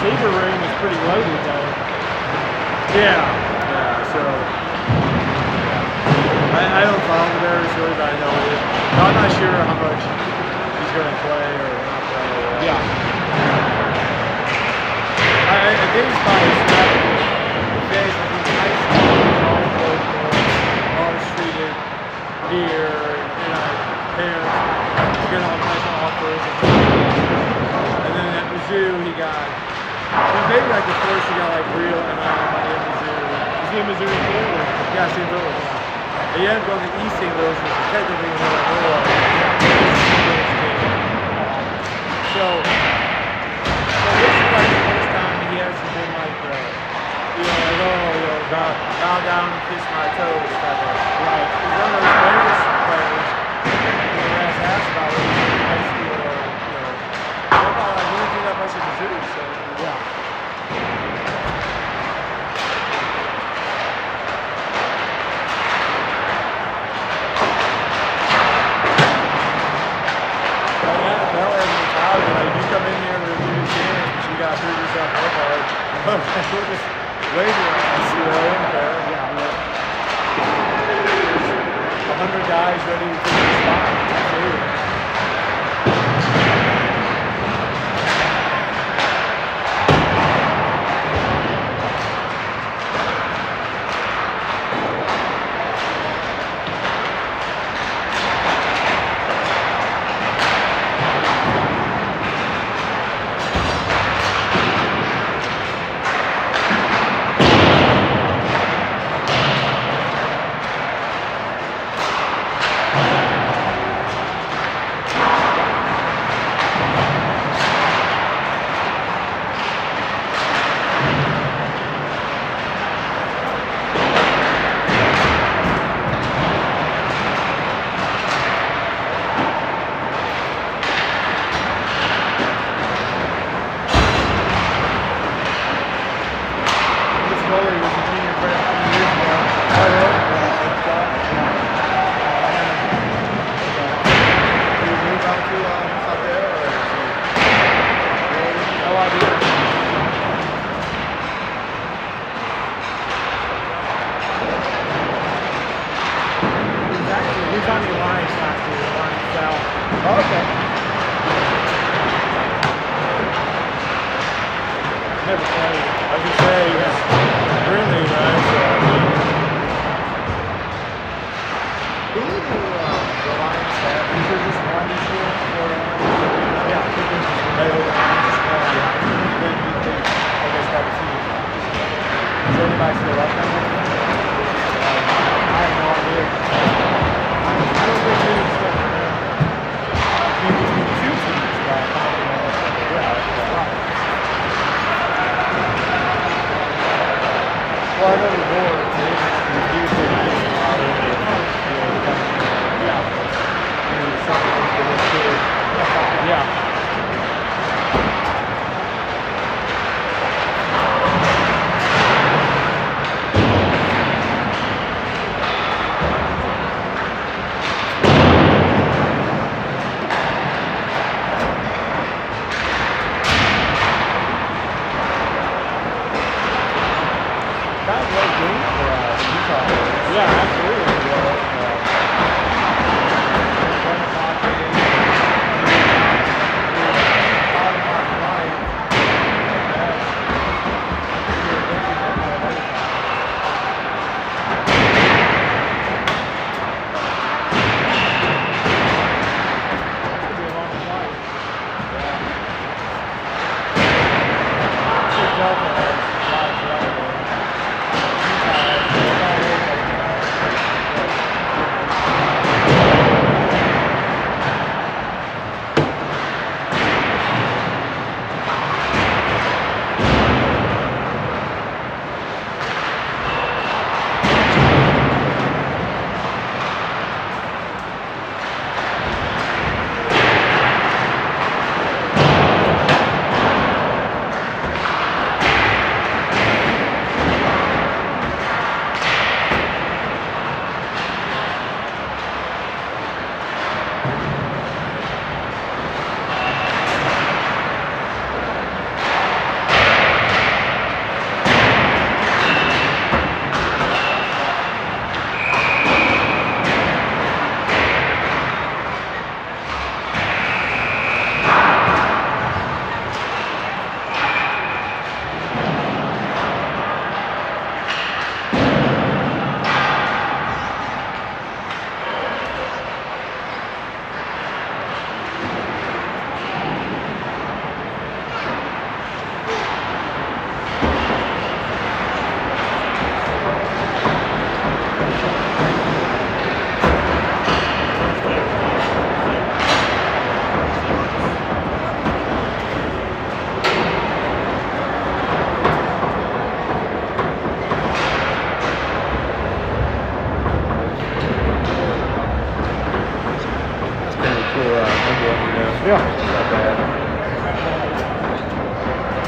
receiver room is pretty loaded, though. Yeah, so I don't follow the Bears really, but I know it is. No, I'm not sure how much he's going to play or not play. Yeah. I think he's probably snapping the face of the high school, all local, all treated here, parents get all kinds of offers. And then at Mizzou, he was maybe like the first he got like real NIL money at Mizzou. Is he in Missouri too? Yeah, St. Louis. He ended up going to East St. Louis, which is technically more. So this is like the first time he hasn't been like, bow down and kiss my toes type of. Right. He's one of those Bears players who was asked about whether he was in high school or, football. Like, he didn't do that much at Mizzou, so. Yeah. We'll just wave your ass, Yeah. 100 guys ready to take the spot. Absolutely.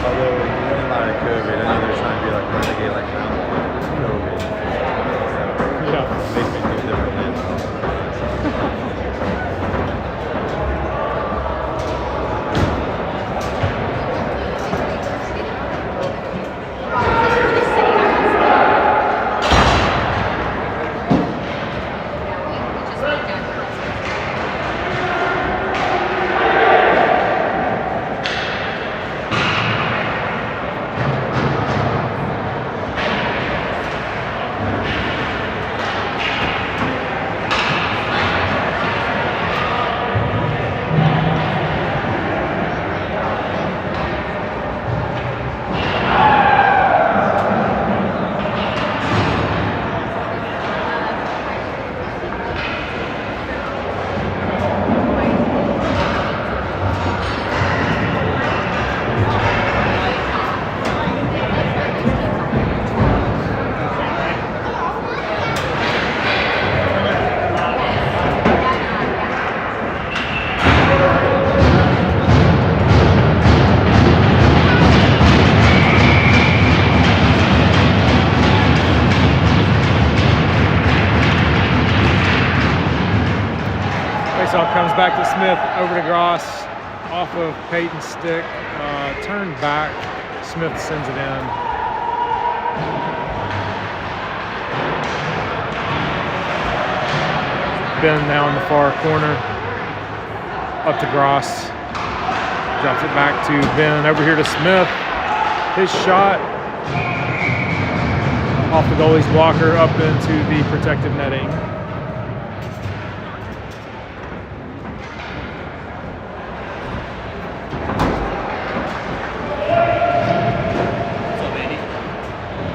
Although in light of COVID, I know they're trying to be like renegade like around COVID. Yeah. It makes me think differently. Faceoff comes back to Smith, over to Gross, off of Peyton's stick, turned back. Smith sends it in. Ben now in the far corner, up to Gross, drops it back to Ben, over here to Smith. His shot off the goalie's blocker, up into the protective netting.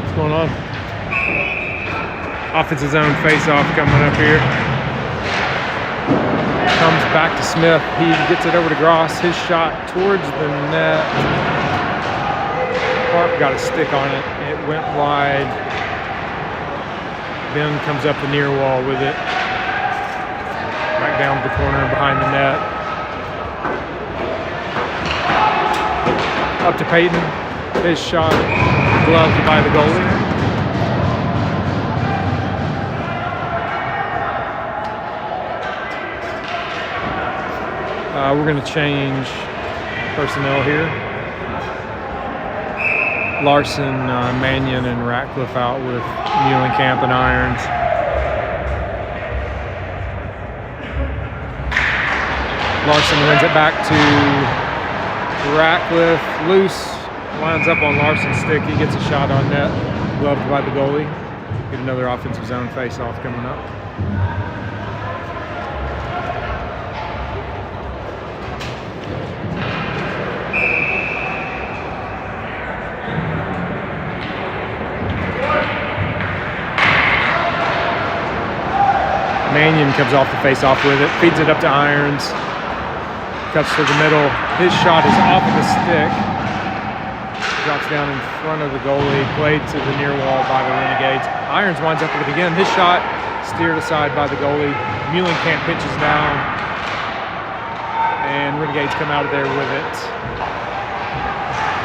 What's going on? Offensive zone face-off coming up here. Comes back to Smith. He gets it over to Gross. His shot towards the net. Park got a stick on it. It went wide. Ben comes up the near wall with it. Back down to the corner behind the net. Up to Peyton. His shot gloved by the goalie. We're going to change personnel here. Larson, Mannion, and Ratcliffe out with Muhlenkamp and Irons. Larson wins it back to Ratcliffe. Loose, lines up on Larson's stick. He gets a shot on net, gloved by the goalie. Get another offensive zone face-off coming up. Mannion comes off the face-off with it, feeds it up to Irons, cuts to the middle. His shot is off of the stick, drops down in front of the goalie, played to the near wall by the Renegades. Irons winds up with it again. His shot steered aside by the goalie. Muhlenkamp pitches down, and Renegades come out of there with it.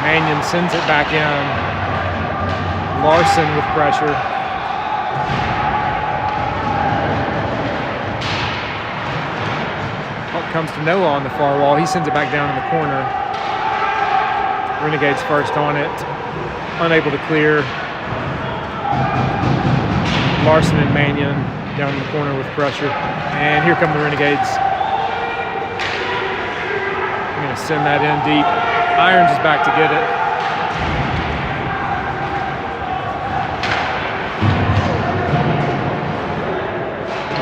Mannion sends it back in. Larson with pressure. Comes to Noah on the far wall. He sends it back down in the corner. Renegades first on it. Unable to clear. Larson and Mannion down in the corner with pressure. And here come the Renegades. I'm going to send that in deep. Irons is back to get it.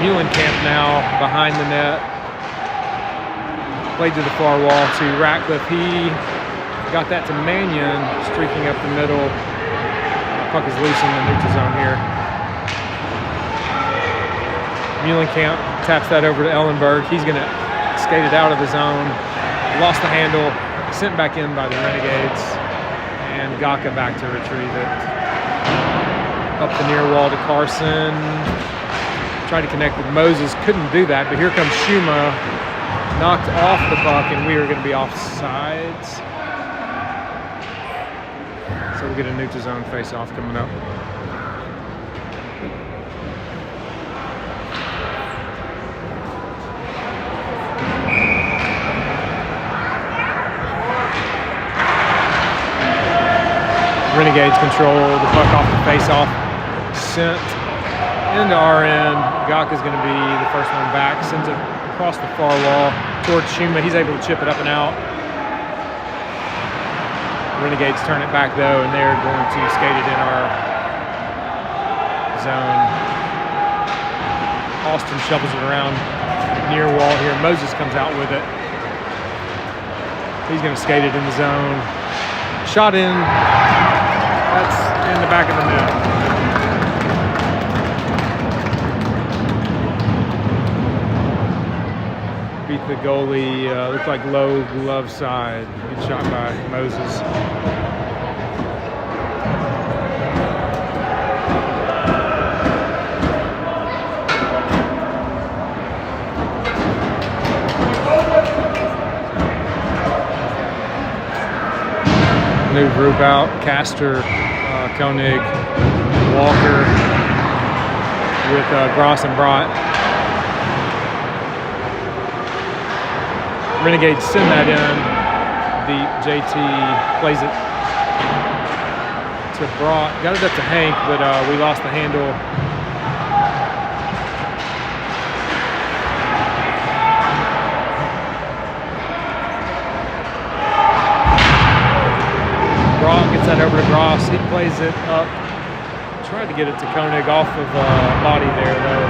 Muhlenkamp now behind the net. Played to the far wall to Ratcliffe. He got that to Mannion, streaking up the middle. Puck is loose in the neutral zone here. Muhlenkamp taps that over to Ellenberg. He's going to skate it out of the zone. Lost the handle, sent back in by the Renegades, and Gaka back to retrieve it. Up the near wall to Carson. Tried to connect with Moses, couldn't do that, but here comes Schuma. Knocked off the puck, and we are going to be offsides. So we'll get a neutral zone face-off coming up. Renegades control the puck off the face-off. Sent into our end. Gaka's going to be the first one back. Sends it across the far wall towards Schuma. He's able to chip it up and out. Renegades turn it back though, and they're going to skate it in our zone. Austin shovels it around near wall here. Moses comes out with it. He's going to skate it in the zone. Shot in. That's in the back of the net. Beat the goalie, looked like low glove side. Good shot by Moses. New group out, Castor, Koenig, Walker with Gross and Brott. Renegades send that in. The JT plays it to Brott. Got it up to Hank, but we lost the handle. Gets that over to Gross. He plays it up. Tried to get it to Koenig off of body there, though.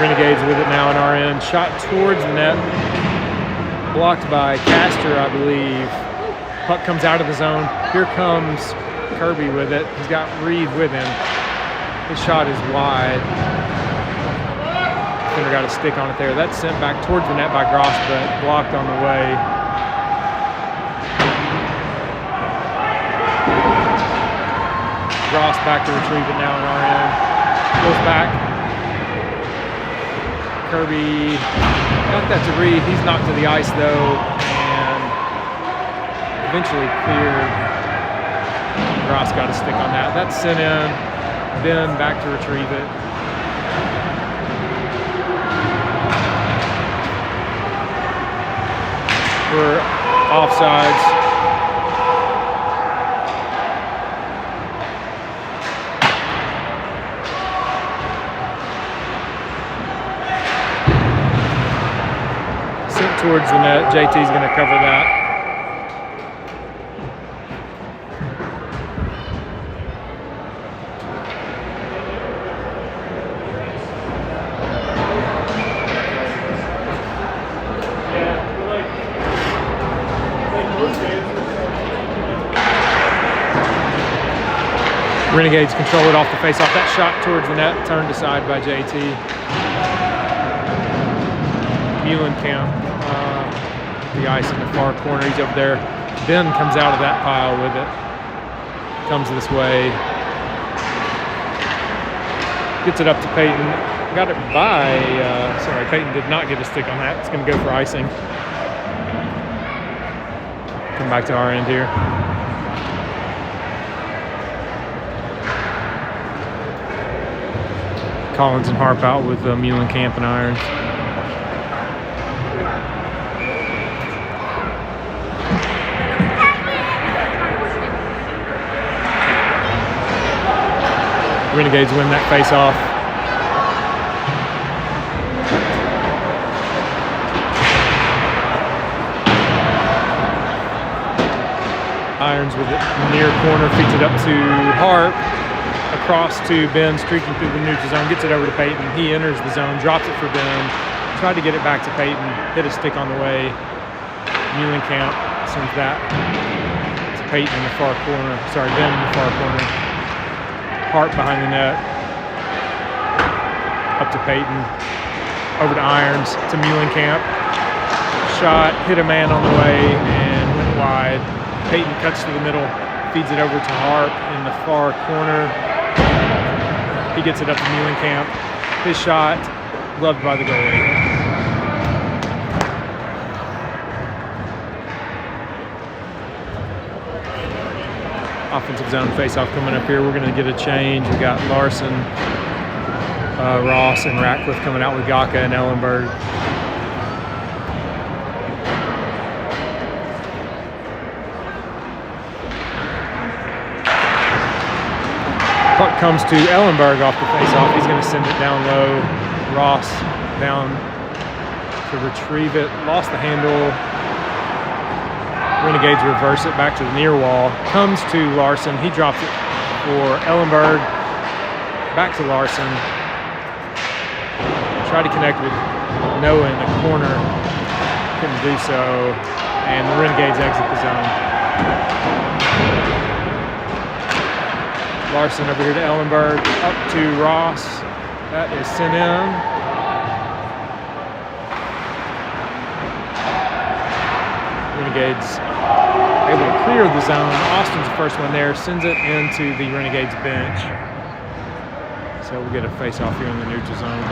Renegades with it now in our end. Shot towards the net. Blocked by Castor, I believe. Puck comes out of the zone. Here comes Kirby with it. He's got Reed with him. His shot is wide. Got a stick on it there. That's sent back towards the net by Gross, but blocked on the way. Gross back to retrieve it now in our end. Goes back. Kirby got that to Reed. He's knocked to the ice though, and eventually cleared. Gross got a stick on that. That's sent in. Ben back to retrieve it. For offsides. Sent towards the net. JT's going to cover that. Renegades control it off the face-off. That shot towards the net, turned aside by JT. Muhlenkamp, the ice in the far corner. He's over there. Ben comes out of that pile with it. Comes this way. Gets it up to Peyton. Got it by, sorry, Peyton did not get a stick on that. It's going to go for icing. Come back to our end here. Collins and Harp out with Muhlenkamp and Irons. Renegades win that face-off. Irons with it near corner, feeds it up to Harp. Across to Ben, streaking through the neutral zone, gets it over to Peyton. He enters the zone, drops it for Ben. Tried to get it back to Peyton, hit a stick on the way. Muhlenkamp sends that to Peyton in the far corner. Sorry, Ben in the far corner. Hart behind the net. Up to Peyton. Over to Irons, to Muhlenkamp. Shot, hit a man on the way, and went wide. Peyton cuts to the middle, feeds it over to Harp in the far corner. He gets it up to Muhlenkamp. His shot, gloved by the goalie. offensive zone face-off coming up here. We're going to get a change. We got Larson, Ross, and Ratcliffe coming out with Gaka and Ellenberg. Puck comes to Ellenberg off the face-off. He's going to send it down low. Ross down to retrieve it. Lost the handle. Renegades reverse it back to the near wall. Comes to Larson. He drops it for Ellenberg. Back to Larson. Tried to connect with Noah in the corner. Couldn't do so. And the Renegades exit the zone. Larson over here to Ellenberg. Up to Ross. That is sent in. Renegades able to clear the zone. Austin's the first one there, sends it into the Renegades bench. So we'll get a face-off here in the neutral zone.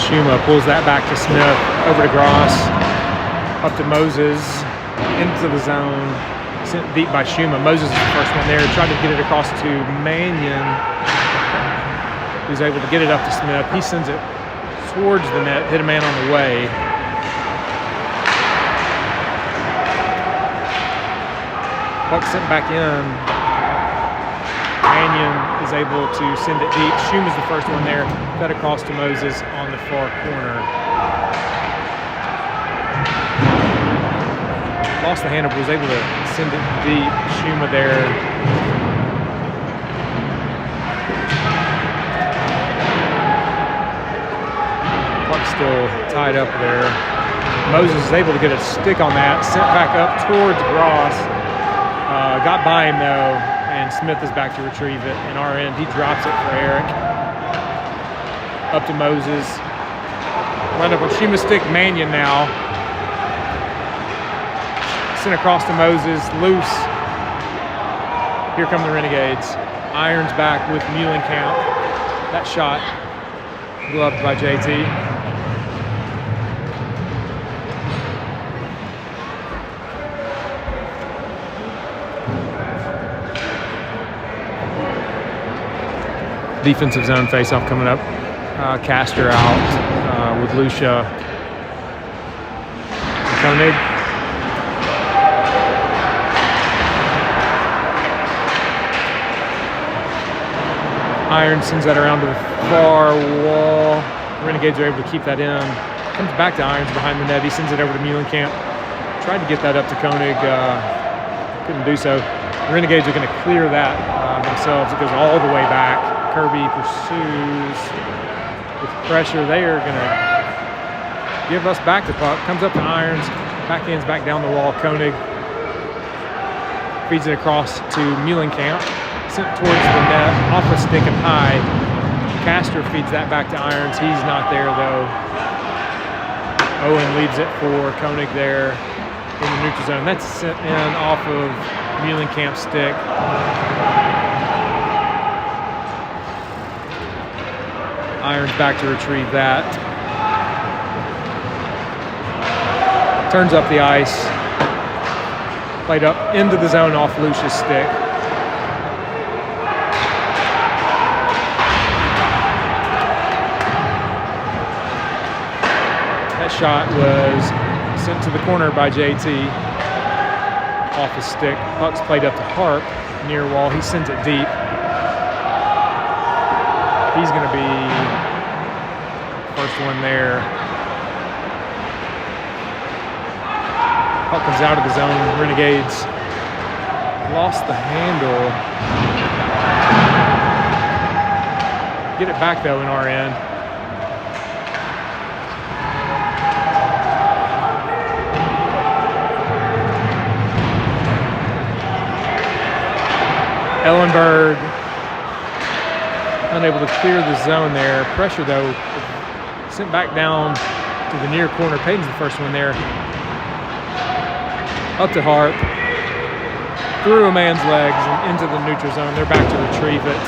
Schuma pulls that back to Smith, over to Gross, up to Moses, into the zone, sent deep by Schuma. Moses is the first one there, tried to get it across to Mannion, who's able to get it up to Smith. He sends it towards the net, hit a man on the way. Puck sent back in. Mannion is able to send it deep. Schuma's the first one there, fed across to Moses on the far corner. Lost the handle, but was able to send it deep. Schuma there. Puck still tied up there. Moses is able to get a stick on that, sent back up towards Gross. Got by him though, and Smith is back to retrieve it. In our end, he drops it for Eric. Up to Moses. Wound up with Schuma's stick. Mannion now. Sent across to Moses. Loose. Here come the Renegades. Irons back with Muhlenkamp. That shot gloved by JT. Defensive zone face-off coming up. Castor out with Lucia. Koenig. Iron sends that around to the far wall. Renegades are able to keep that in. Comes back to Irons behind the net. He sends it over to Muhlenkamp. Tried to get that up to Koenig. Couldn't do so. The Renegades are going to clear that themselves. It goes all the way back. Kirby pursues with pressure. They are going to give us back the puck. Comes up to Irons. Backhands back down the wall. Koenig feeds it across to Muhlenkamp. Sent towards the net. Off a stick and high. Castor feeds that back to Irons. He's not there though. Owen leaves it for Koenig there in the neutral zone. That's sent in off of Muhlenkamp's stick. Irons back to retrieve that. Turns up the ice. Played up into the zone off Lucia's stick. That shot was sent to the corner by JT. Off his stick. Puck's played up to Harp near wall. He sends it deep. He's going to be first one there. Puck comes out of the zone. Renegades lost the handle. Get it back though in our end. Ellenberg unable to clear the zone there. Pressure though, sent back down to the near corner. Payton's the first one there. Up to Harp. through a man's legs and into the neutral zone. They're back to retrieve it.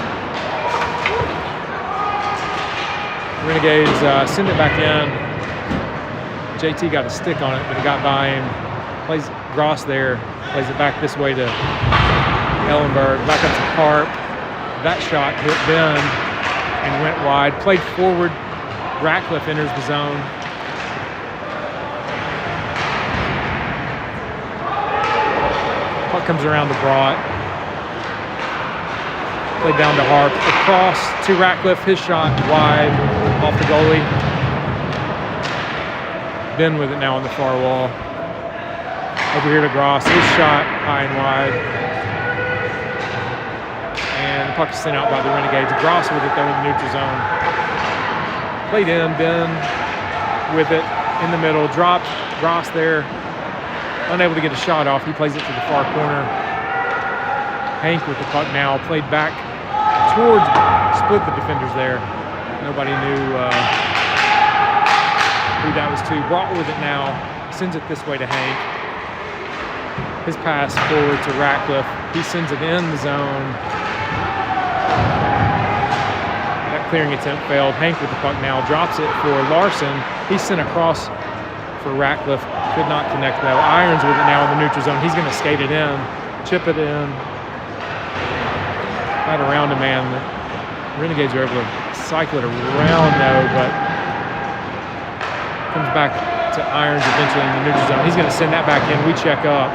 Renegades send it back in. JT got a stick on it, but it got by him. Plays Gross there, plays it back this way to Ellenberg, back up to Harp. That shot hit Ben and went wide. Played forward. Ratcliffe enters the zone. Puck comes around to Brought. Played down to Harp. Across to Ratcliffe. His shot wide off the goalie. Ben with it now on the far wall. Over here to Gross. His shot high and wide. And the puck is sent out by the Renegades. Gross with it though in the neutral zone. Played in. Ben with it in the middle. Dropped. Gross there. Unable to get a shot off. He plays it to the far corner. Hank with the puck now. Played back towards, split the defenders there. Nobody knew who that was to. Brought with it now. Sends it this way to Hank. His pass forward to Ratcliffe. He sends it in the zone. That clearing attempt failed. Hank with the puck now. Drops it for Larson. He's sent across for Ratcliffe. Could not connect though. Irons with it now in the neutral zone. He's going to skate it in, chip it in. Not around a man. The Renegades are able to cycle it around though, but comes back to Irons eventually in the neutral zone. He's going to send that back in. We check up.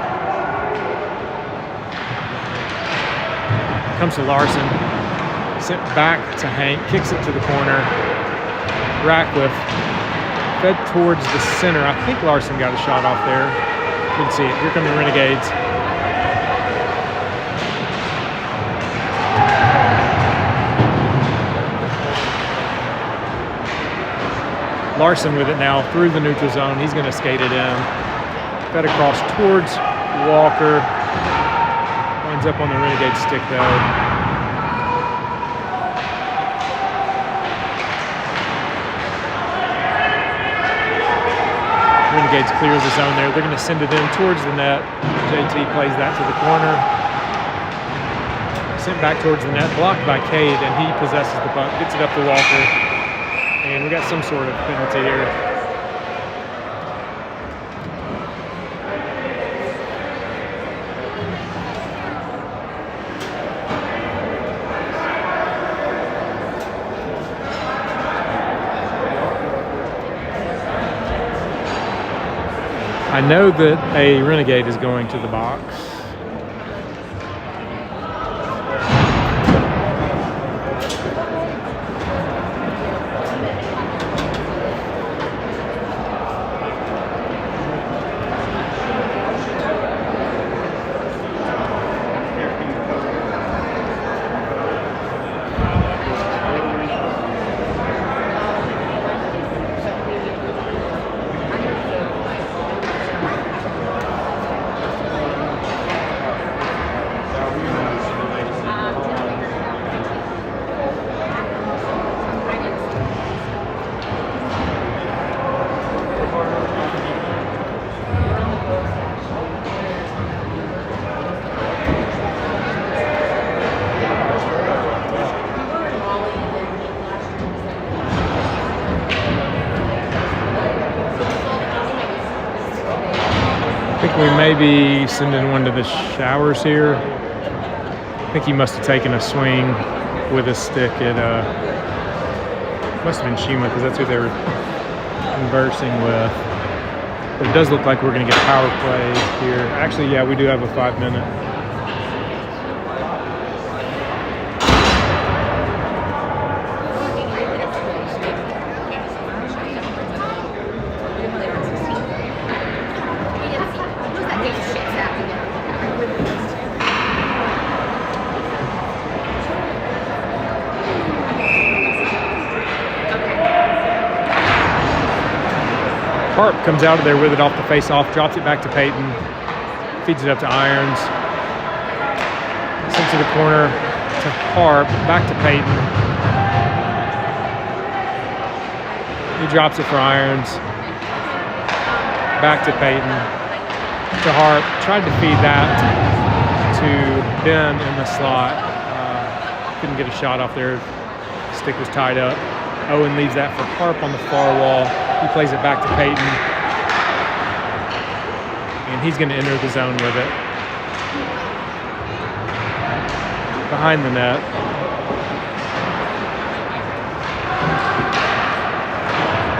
Comes to Larson. Sent back to Hank. Kicks it to the corner. Ratcliffe. Fed towards the center. I think Larson got a shot off there. Couldn't see it. Here come the Renegades. Larson with it now through the neutral zone. He's going to skate it in. Fed across towards Walker. Winds up on the Renegade stick though. Renegades clear the zone there. They're going to send it in towards the net. JT plays that to the corner. Sent back towards the net. Blocked by Cade, and he possesses the puck. Gets it up to Walker. And we got some sort of penalty here. I know that a Renegade is going to the box. We may be sending one to the showers here. I think he must have taken a swing with a stick at, must have been Shima because that's who they were conversing with. But it does look like we're going to get power play here. Actually, yeah, we do have a 5-minute. Harp comes out of there with it off the face-off, drops it back to Peyton, feeds it up to Irons, sends to the corner to Harp, back to Peyton. He drops it for Irons, back to Peyton, to Harp, tried to feed that to to Ben in the slot. Couldn't get a shot off there. Stick was tied up. Owen leaves that for Harp on the far wall. He plays it back to Peyton. And he's going to enter the zone with it. Behind the net.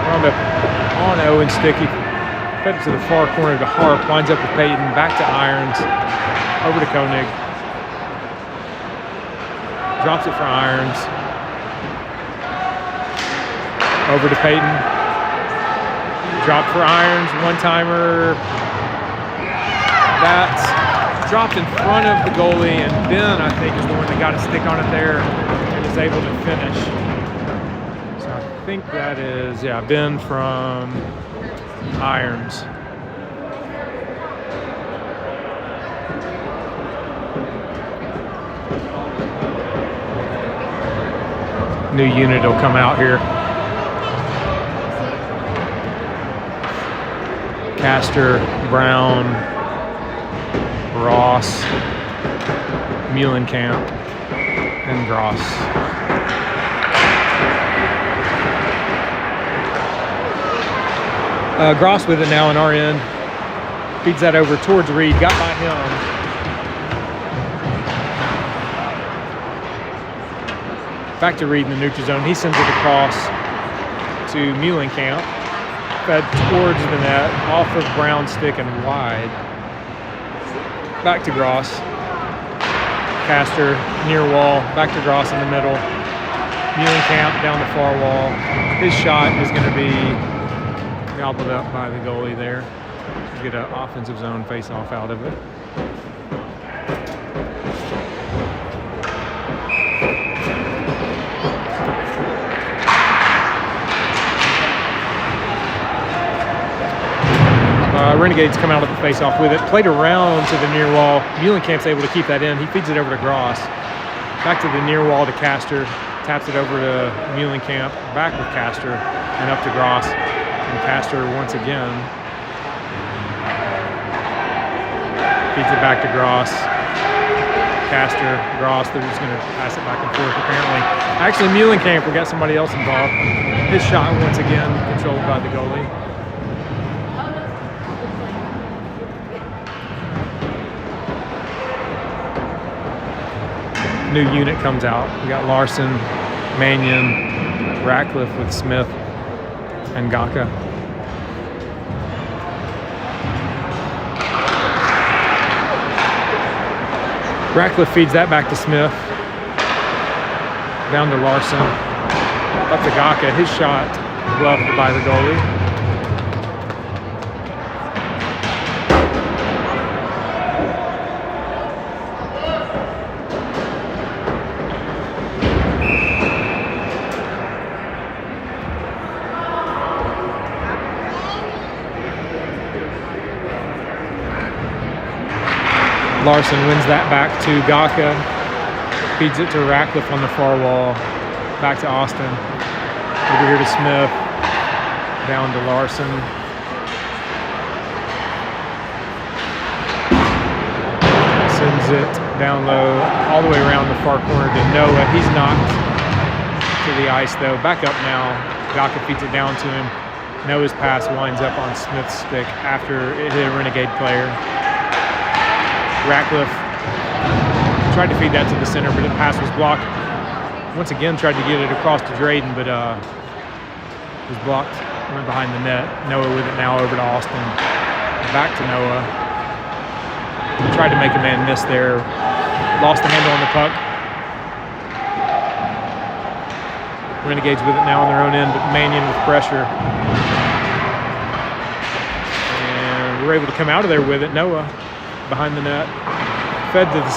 Wound up on Owen's stick. He fed it to the far corner to Harp. Winds up with Peyton. Back to Irons. Over to Koenig. Drops it for Irons. Over to Peyton. Drop for Irons. One-timer. That's dropped in front of the goalie, and Ben, I think, is the one that got a stick on it there and is able to finish. So I think that is, yeah, Ben from Irons. New unit will come out here. Castor, Brown, Ross, Muhlenkamp, and Gross. Gross with it now in our end. Feeds that over towards Reed. Got by him. Back to Reed in the neutral zone. He sends it across to Muhlenkamp. Fed towards the net, off of Brown's stick and wide. Back to Gross. Castor, near wall. Back to Gross in the middle. Muhlenkamp down the far wall. His shot is going to be gobbled up by the goalie there. Get an offensive zone face-off out of it. Renegades come out of the face-off with it. Played around to the near wall. Muhlenkamp's able to keep that in. He feeds it over to Gross. Back to the near wall to Castor. Taps it over to Muhlenkamp. Back with Castor and up to Gross. And Castor once again feeds it back to Gross. Castor, Gross, they're just going to pass it back and forth apparently. Actually, Muhlenkamp, we got somebody else involved. His shot once again controlled by the goalie. New unit comes out. We got Larson, Mannion, Ratcliffe with Smith, and Gaka. Ratcliffe feeds that back to Smith. Down to Larson. Up to Gaka. His shot gloved by the goalie. Larson wins that back to Gaka, feeds it to Ratcliffe on the far wall, back to Austin, over here to Smith, down to Larson. Sends it down low, all the way around the far corner to Noah. He's knocked to the ice though. Back up now, Gaka feeds it down to him. Noah's pass winds up on Smith's stick after it hit a Renegade player. Ratcliffe tried to feed that to the center, but the pass was blocked. Once again, tried to get it across to Drayden, but was blocked. Went behind the net. Noah with it now over to Austin. Back to Noah. Tried to make a man miss there. Lost the handle on the puck. Renegades with it now on their own end, but Mannion with pressure. And we're able to come out of there with it. Noah behind the net, fed to the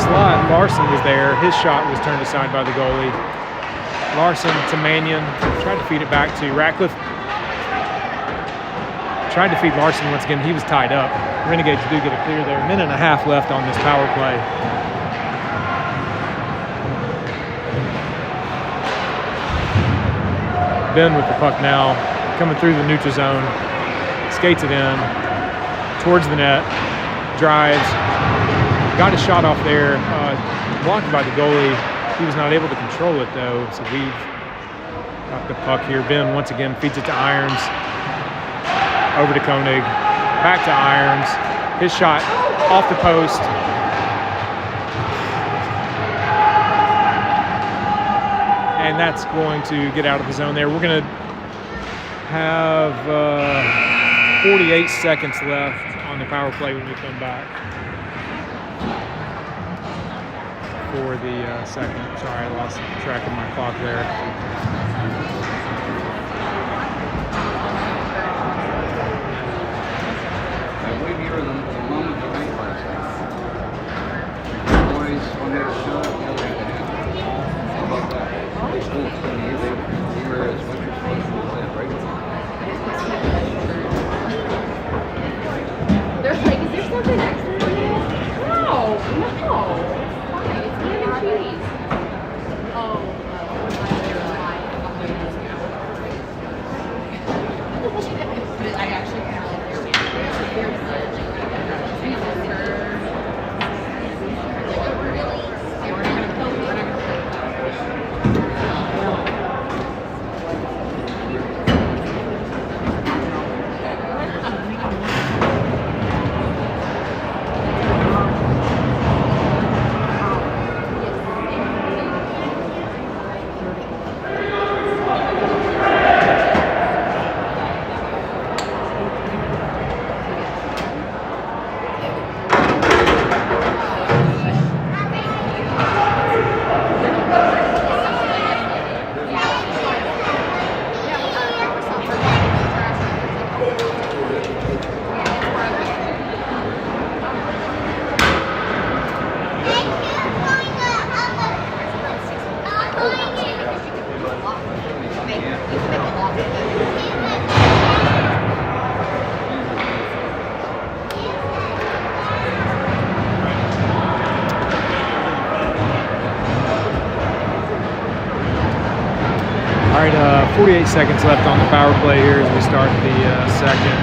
slot. Larson was there. His shot was turned aside by the goalie. Larson to Mannion, tried to feed it back to Ratcliffe. Tried to feed Larson once again. He was tied up. Renegades do get a clear there. Minute and a half left on this power play. Ben with the puck now, coming through the neutral zone, skates it in towards the net, drives, Got a shot off there, blocked by the goalie. He was not able to control it though, so we've got the puck here. Ben once again feeds it to Irons. Over to Koenig. Back to Irons. His shot off the post. And that's going to get out of the zone there. We're going to have 48 seconds left on the power play when we come back for the second. Sorry, I lost track of my clock there. I believe you were the mom of the night last night. The boys wanted to show up the other day. How about that? You were as much responsible as that, right? They're like, is there something extra in it? No, no. Fine, it's ham and cheese. Oh, I actually kind of like their All right, 48 seconds left on the power play here as we start the second.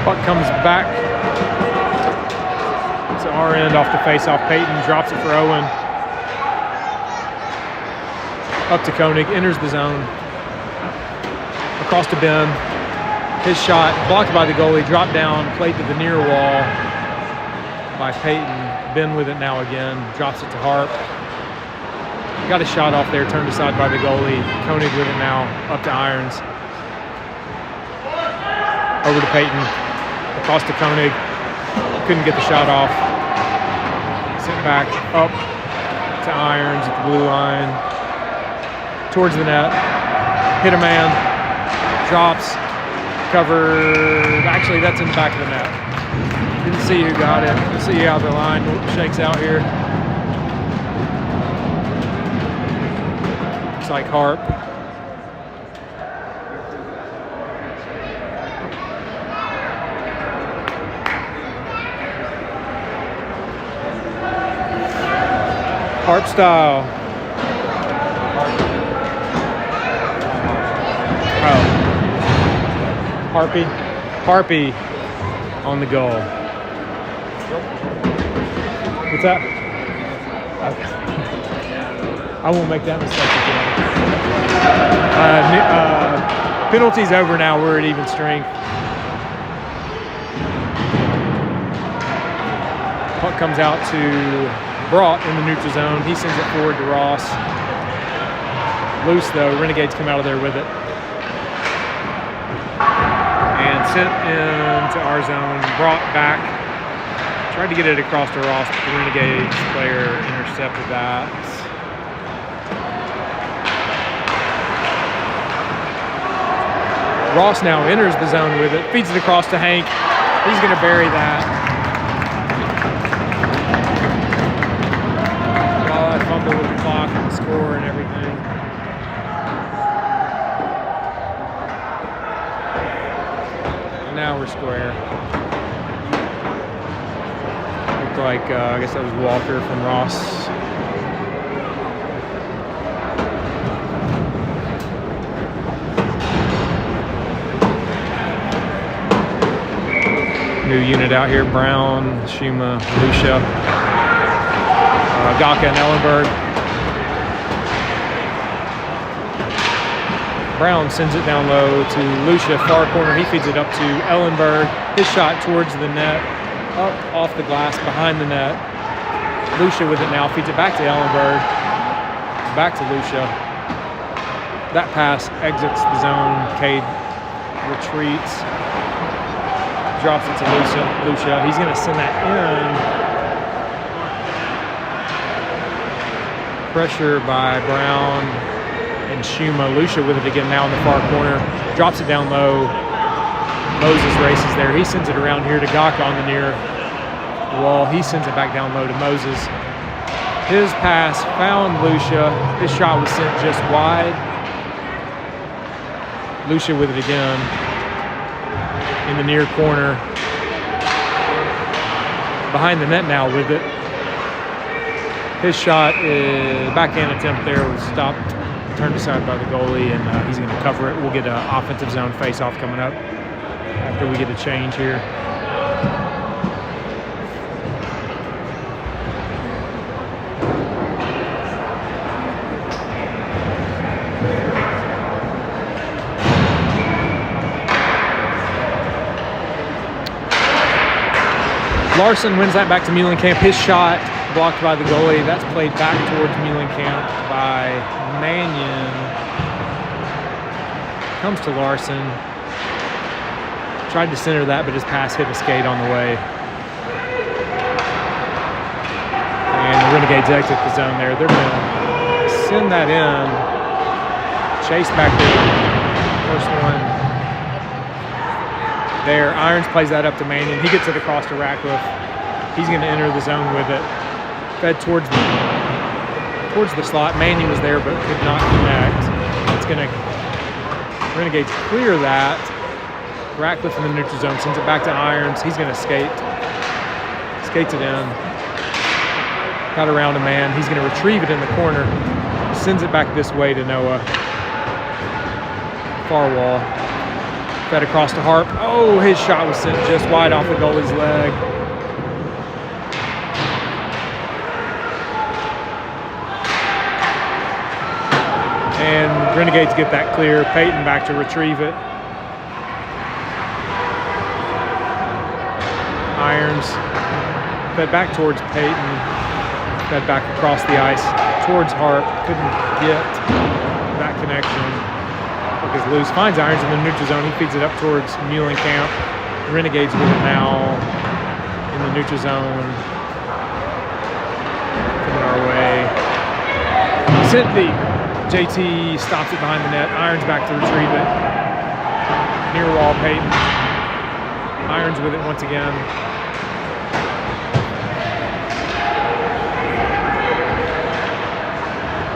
Puck comes back to our end off the face-off. Peyton drops it for Owen. Up to Koenig, enters the zone. Across to Ben. His shot blocked by the goalie, dropped down, played to the near wall by Peyton. Ben with it now again, drops it to Harp. Got a shot off there, turned aside by the goalie. Koenig with it now, up to Irons. Over to Peyton, across to Koenig. Couldn't get the shot off. Sent back up to Irons at the blue line. Towards the net. Hit a man. Drops. Covered. Actually, that's in the back of the net. Didn't see who got it. Let's see how the line shakes out here. Looks like Harp. Harp style. Oh. Harpy on the goal. What's that? Okay. I won't make that mistake again. Penalty's over now. We're at even strength. Puck comes out to Brought in the neutral zone. He sends it forward to Ross. Loose though. Renegades come out of there with it. And sent into our zone, brought back, tried to get it across to Ross, but the Renegades player intercepted that. Ross now enters the zone with it, feeds it across to Hank. He's going to bury that. Oh, that fumble with the clock and the score and everything. Now we're square. Looked like, I guess that was Walker from Ross. New unit out here, Brown, Schuma, Lucia, Gaka, and Ellenberg. Brown sends it down low to Lucia, far corner. He feeds it up to Ellenberg. His shot towards the net, up off the glass, behind the net. Lucia with it now, feeds it back to Ellenberg, back to Lucia. That pass exits the zone. Cade retreats, drops it to Lucia. He's going to send that in. Pressure by Brown and Schuma. Lucia with it again now in the far corner. Drops it down low. Moses races there. He sends it around here to Gaka on the near wall. He sends it back down low to Moses. His pass found Lucia. His shot was sent just wide. Lucia with it again in the near corner. Behind the net now with it. His shot, backhand attempt there was stopped, turned aside by the goalie, and he's going to cover it. We'll get an offensive zone face-off coming up after we get a change here. Larson wins that back to Muhlenkamp. His shot blocked by the goalie. That's played back towards Muhlenkamp by Mannion. Comes to Larson. Tried to center that, but his pass hit a skate on the way. And the Renegades exit the zone there. They're going to send that in. Chase back there. First one. There, Irons plays that up to Mannion. He gets it across to Ratcliffe. He's going to enter the zone with it. Fed towards the slot. Mannion was there but could not connect. It's going to Renegades clear that. Ratcliffe in the neutral zone sends it back to Irons. He's going to skate. Skates it in. Got around a man. He's going to retrieve it in the corner. Sends it back this way to Noah. Far wall. Fed across to Harp. Oh, his shot was sent just wide off the goalie's leg. And Renegades get that clear. Peyton back to retrieve it. Irons fed back towards Peyton. Fed back across the ice towards Harp. Couldn't get that connection. Is loose, finds Irons in the neutral zone. He feeds it up towards Muhlenkamp. Renegades with it now in the neutral zone. Coming our way. Sent deep. JT stops it behind the net. Irons back to retrieve it. Near wall, Peyton. Irons with it once again.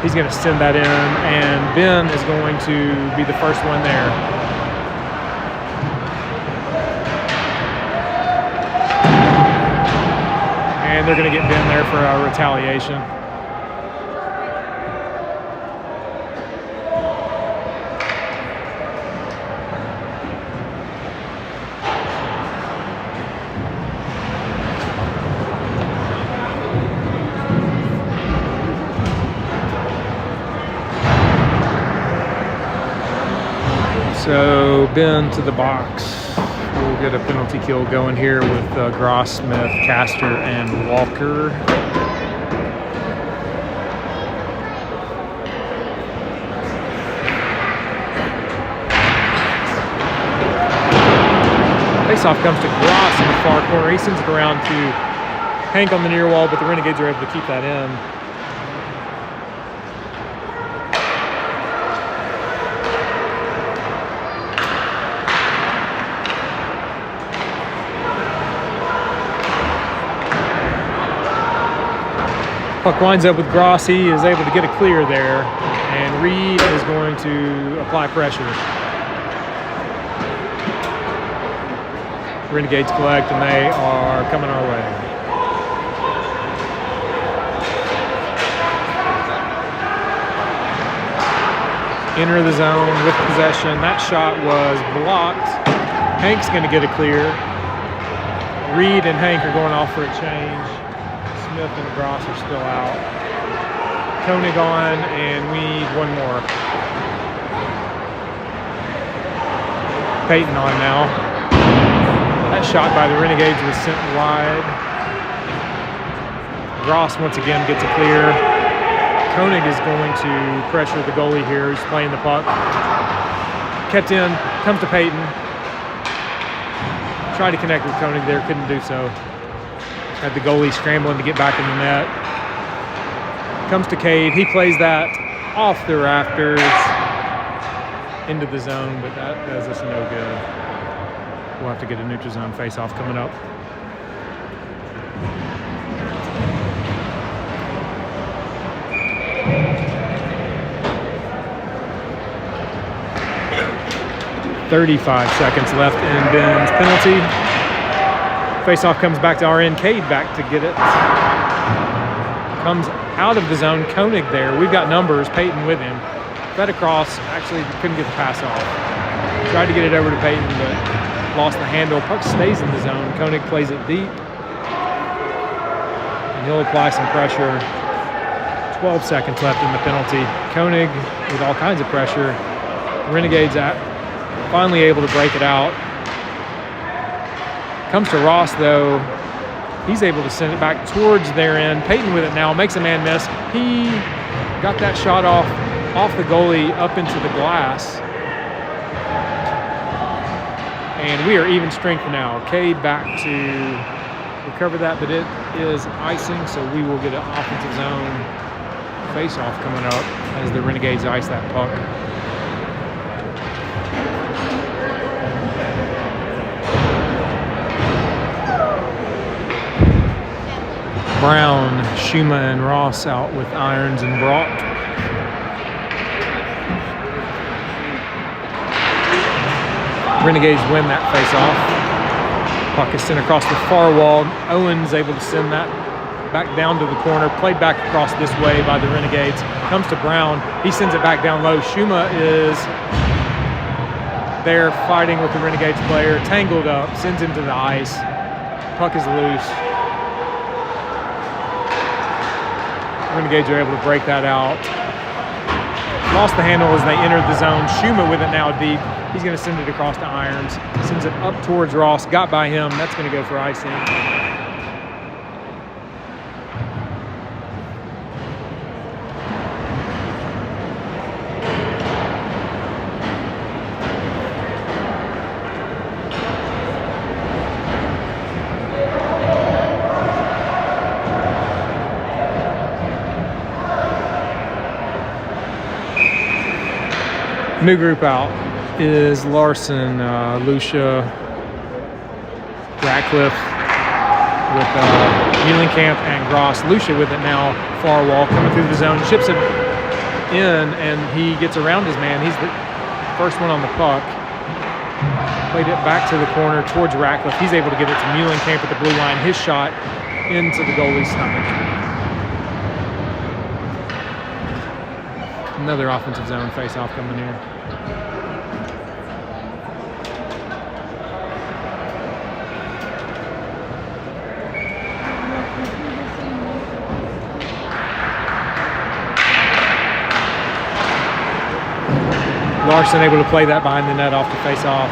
He's going to send that in, and Ben is going to be the first one there. And they're going to get Ben there for a retaliation. So Ben to the box. We'll get a penalty kill going here with Gross, Smith, Castor, and Walker. Faceoff comes to Gross in the far corner. He sends it around to Hank on the near wall, but the Renegades are able to keep that in. Puck winds up with Gross. He is able to get a clear there, and Reed is going to apply pressure. Renegades collect, and they are coming our way. Enter the zone with possession. That shot was blocked. Hank's going to get a clear. Reed and Hank are going off for a change. Smith and Gross are still out. Koenig on, and we need one more. Peyton on now. That shot by the Renegades was sent wide. Gross once again gets a clear. Koenig is going to pressure the goalie here. He's playing the puck. Kept in, comes to Peyton. Tried to connect with Koenig there, couldn't do so. Had the goalie scrambling to get back in the net. Comes to Cade. He plays that off the rafters into the zone, but that does us no good. We'll have to get a neutral zone face-off coming up. .35 seconds left in Ben's penalty. Face-off comes back to our end. Cade back to get it. Comes out of the zone. Koenig there. We've got numbers. Peyton with him. Fed across. Actually couldn't get the pass off. Tried to get it over to Peyton, but lost the handle. Puck stays in the zone. Koenig plays it deep. And he'll apply some pressure. 12 seconds left in the penalty. Koenig with all kinds of pressure. Renegades finally able to break it out. Comes to Ross though. He's able to send it back towards their end. Peyton with it now, makes a man miss. He got that shot off the goalie up into the glass. And we are even strength now. Cade back to recover that, but it is icing, so we will get an offensive zone face-off coming up as the Renegades ice that puck. Brown, Schuma, and Ross out with irons and Brock. Renegades win that face-off. Puck is sent across the far wall. Owens able to send that back down to the corner. Played back across this way by the Renegades. Comes to Brown. He sends it back down low. Schuma is there fighting with the Renegades player. Tangled up. Sends him to the ice. Puck is loose. Renegades are able to break that out. Lost the handle as they entered the zone. Schuma with it now deep. He's going to send it across to Irons. Sends it up towards Ross. Got by him. That's going to go for icing. New group out is Larson, Lucia, Ratcliffe with Muhlenkamp and Gross. Lucia with it now, far wall, coming through the zone, chips it in, and he gets around his man. He's the first one on the puck. Played it back to the corner towards Ratcliffe. He's able to get it to Muhlenkamp at the blue line. His shot into the goalie's stomach. Another offensive zone face-off coming here. Larson able to play that behind the net off the face-off.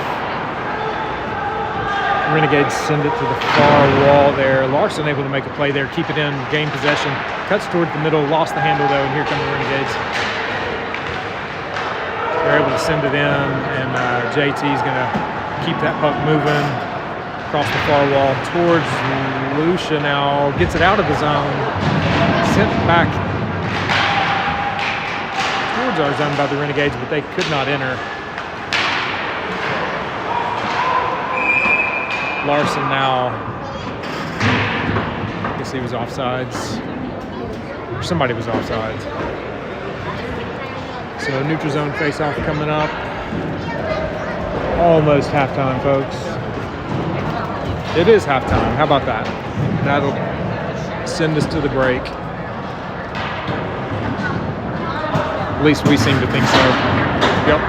Renegades send it to the far wall there. Larson able to make a play there, keep it in, gain possession. Cuts towards the middle, lost the handle though, and here come the Renegades. They're able to send it in, and JT is going to keep that puck moving across the far wall towards Lucia now. Gets it out of the zone. Sent back towards our zone by the Renegades, but they could not enter. Larson now. I guess he was offsides. Or somebody was offsides. So neutral zone face-off coming up. Almost halftime, folks. It is halftime. How about that? That'll send us to the break. At least we seem to think so. Yep.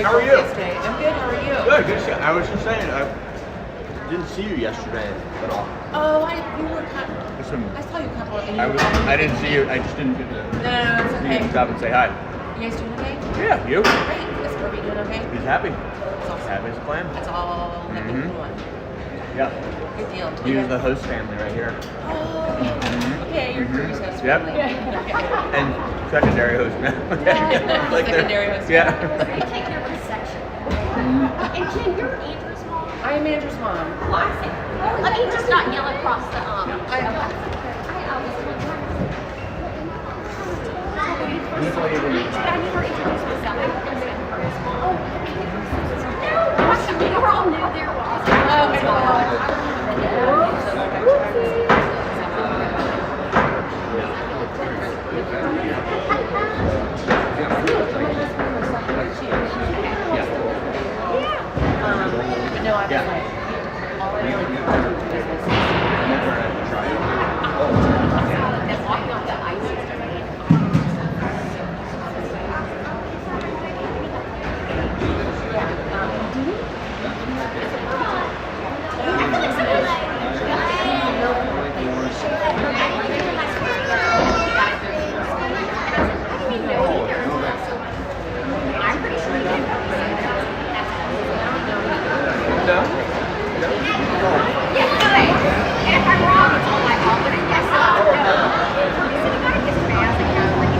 How are you? Yesterday. I'm good. How are you? Good, good to see you. I was just saying, I didn't see you yesterday at all. Oh, you were kind of. Listen, I saw you a couple. And I didn't see you. I just didn't get to No, it's okay. stop and say hi. You guys doing okay? Yeah, you? Great. Is Kirby doing okay? He's happy. That's awesome. Happy as a clam. That's all that we want. Yeah. Good deal. He's the host family right here. Oh. Okay, you're Kirby's host Yep. family. Okay. And secondary host family. Like Secondary host Yeah. They take care of the section. And Jen, you're Andrew's mom. I am Andrew's mom. Let me just not yell across the I never introduced myself. No, we're all new there. But no, I was like, all I really do is business. I'm pretty sure you did. Yeah, good. And if I'm wrong, it's all my fault, but yes, you said you got a kiss me. I was like, yeah, like,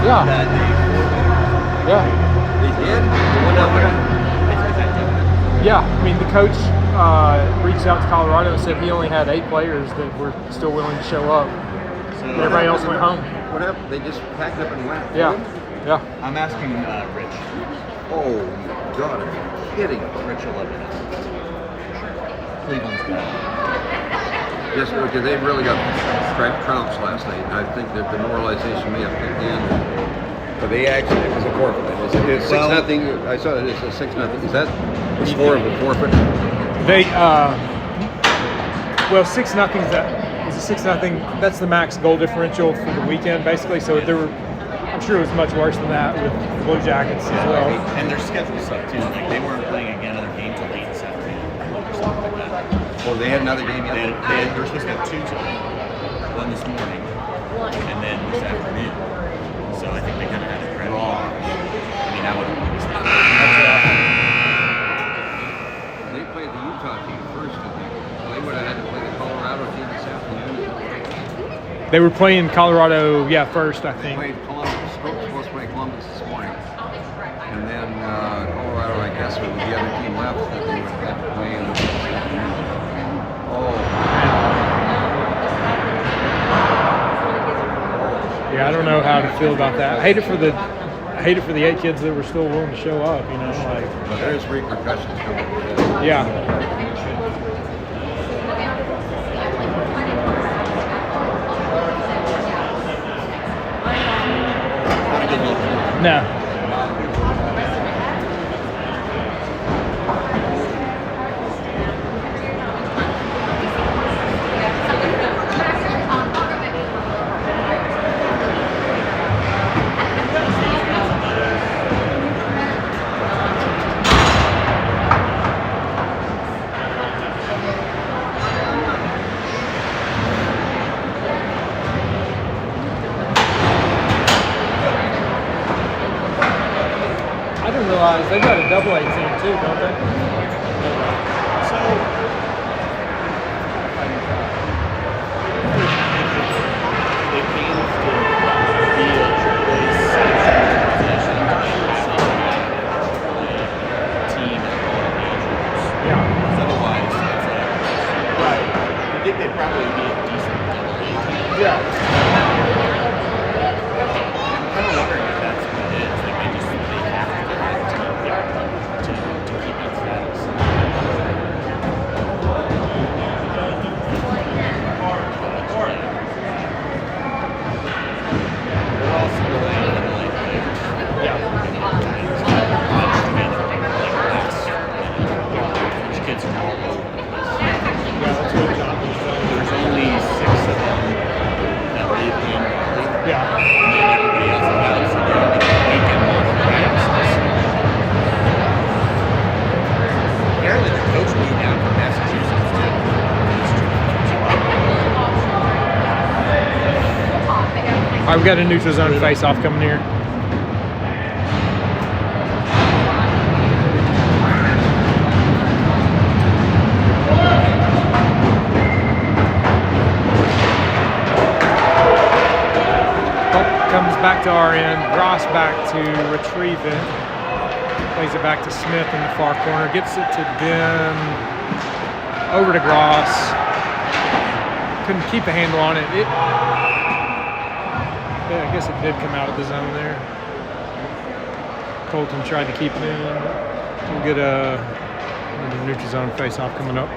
Yeah. that they Yeah. They did? Yeah. I mean, the coach reached out to Colorado and said he only had 8 players that were still willing to show up. So Everybody else went home. What happened? They just packed up and went. Yeah. Yeah. I'm asking Rich. Oh, my God, are you kidding? Rich will let me know. Cleveland's got Yes, because they really got trounced last night. I think that the demoralization may have kicked in. But they actually, it was a forfeit. It's 6-0. I saw it. It's a 6-0. Is that the score of a forfeit? They well, 6-0 is a 6-0. That's the max goal differential for the weekend, basically. So there were, I'm sure it was much worse than that with the Blue Jackets as well. And their schedule sucked too. Like they weren't playing again another game till late this afternoon or something like that. Well, they had another game They yesterday. were supposed to have 2 tonight, 1 this morning, and then this afternoon. So I think they kind of had it cramped. I mean, I would have understood. They played the Utah team first, I think. So they would have had to play the Colorado team this afternoon. They were playing Colorado, first, I They think. played Columbus. Supposed to play Columbus this morning. And then Colorado, I guess, was the other team left that they would have to play. Yeah, I don't know how to feel about that. I hate it for the 8 kids that were still willing to show up. You know, like But there's repercussions coming with that. yeah. Not a good look. No. I didn't realize they've got a double A team too, don't they? So, it can still be a AAA sanctioned position team at all ages. Yeah. Because otherwise, it's like, Right. I think they'd probably be a decent AA team. Yeah. I'm kind of wondering if that's what it is. Like they have to get that team to keep that status. They're all single A and like these kids are all over the place. There's only 6 of them that live in Raleigh. Yeah. And then everybody else is out, so they're like weekend long practices. Apparently their coach moved down from Massachusetts too. All right, we got a neutral zone face-off coming here. Comes back to our end. Ross back to retrieve it. Plays it back to Smith in the far corner. Gets it to Ben. Over to Gross. Couldn't keep a handle on it. Yeah, I guess it did come out of the zone there. Colton tried to keep it in. We'll get a neutral zone face-off coming up.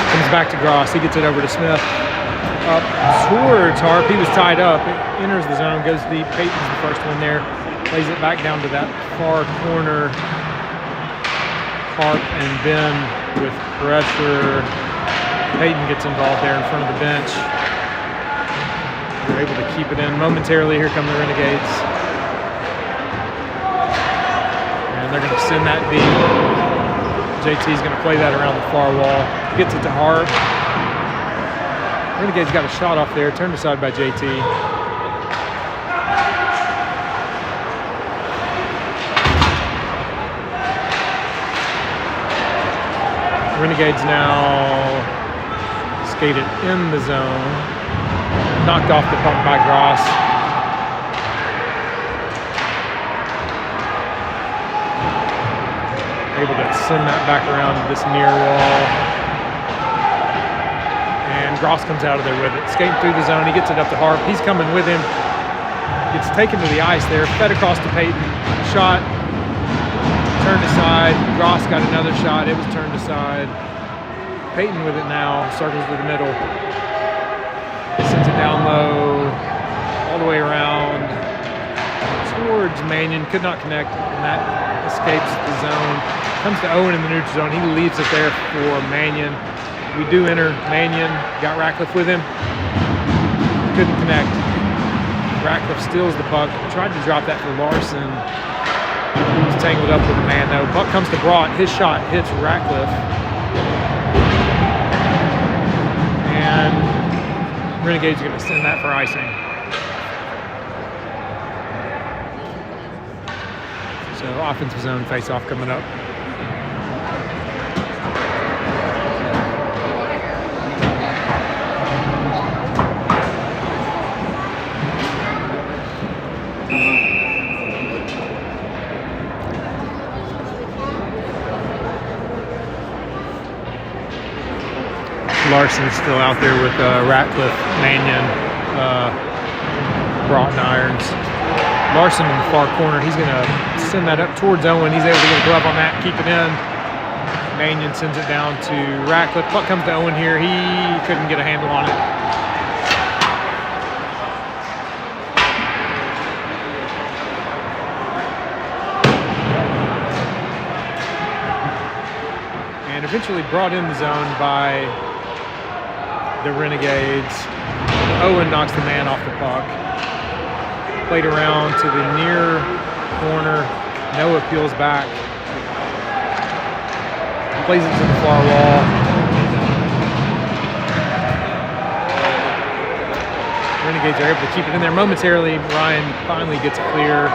Comes back to Gross. He gets it over to Smith. Up towards Harp. He was tied up. It enters the zone, goes deep. Peyton's the first one there. Lays it back down to that far corner. Harp and Ben with pressure. Peyton gets involved there in front of the bench. They're able to keep it in momentarily. Here come the Renegades. And they're going to send that deep. JT's going to play that around the far wall. Gets it to Harp. Renegades got a shot off there. Turned aside by JT. Renegades now skated in the zone. Knocked off the puck by Gross. Able to send that back around to this near wall. And Gross comes out of there with it. Skating through the zone. He gets it up to Harp. He's coming with him. Gets taken to the ice there. Fed across to Peyton. Shot. Turned aside. Gross got another shot. It was turned aside. Peyton with it now. Circles to the middle. Sends it down low. All the way around. Towards Mannion. Could not connect. And that escapes the zone. Comes to Owen in the neutral zone. He leaves it there for Mannion. We do enter Mannion. Got Ratcliffe with him. Couldn't connect. Ratcliffe steals the puck. Tried to drop that for Larson. He was tangled up with the man though. Puck comes to Broad. His shot hits Ratcliffe. And Renegades are going to send that for icing. So offensive zone face-off coming up. Larson's still out there with Ratcliffe, Mannion, Broughton Irons. Larson in the far corner. He's going to send that up towards Owen. He's able to get a glove on that, keep it in. Mannion sends it down to Ratcliffe. Puck comes to Owen here. He couldn't get a handle on it. And eventually brought in the zone by the Renegades. Owen knocks the man off the puck. Played around to the near corner. Noah peels back. Plays it to the far wall. Renegades are able to keep it in there momentarily. Ryan finally gets it clear.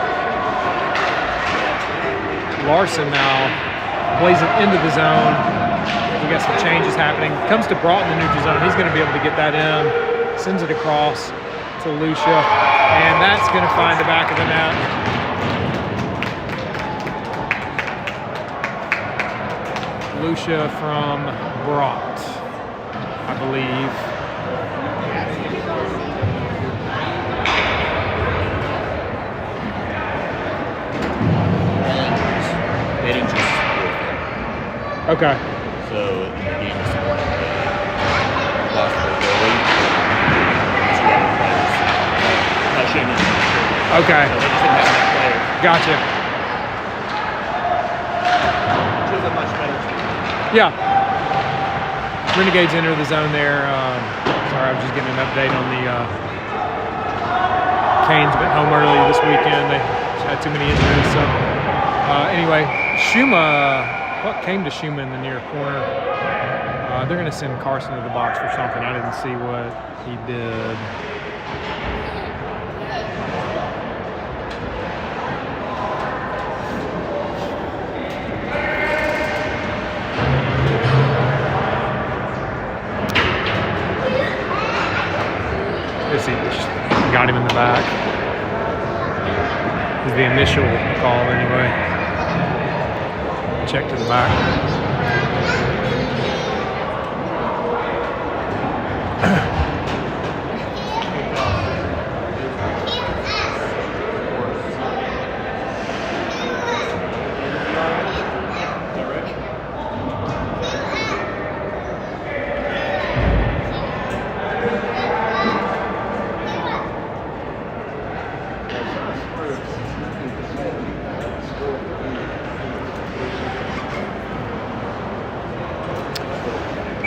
Larson now plays it into the zone. We got some changes happening. Comes to Broughton in the neutral zone. He's going to be able to get that in. Sends it across to Lucia. And that's going to find the back of the net. Lucia from Brought, I believe. They didn't just Okay. so in the game this morning, they lost their goalie. Two other players. Touching and Okay. so they just didn't have enough players. Gotcha. Which was a much better team. Yeah. Renegades enter the zone there. Sorry, I was just getting an update on the Canes went home early this weekend. They had too many injuries. So anyway, Shuma. What came to Shuma in the near corner? They're going to send Carson to the box for something. I didn't see what he did. Let's see, just got him in the back. Is the initial call anyway. Check to the back.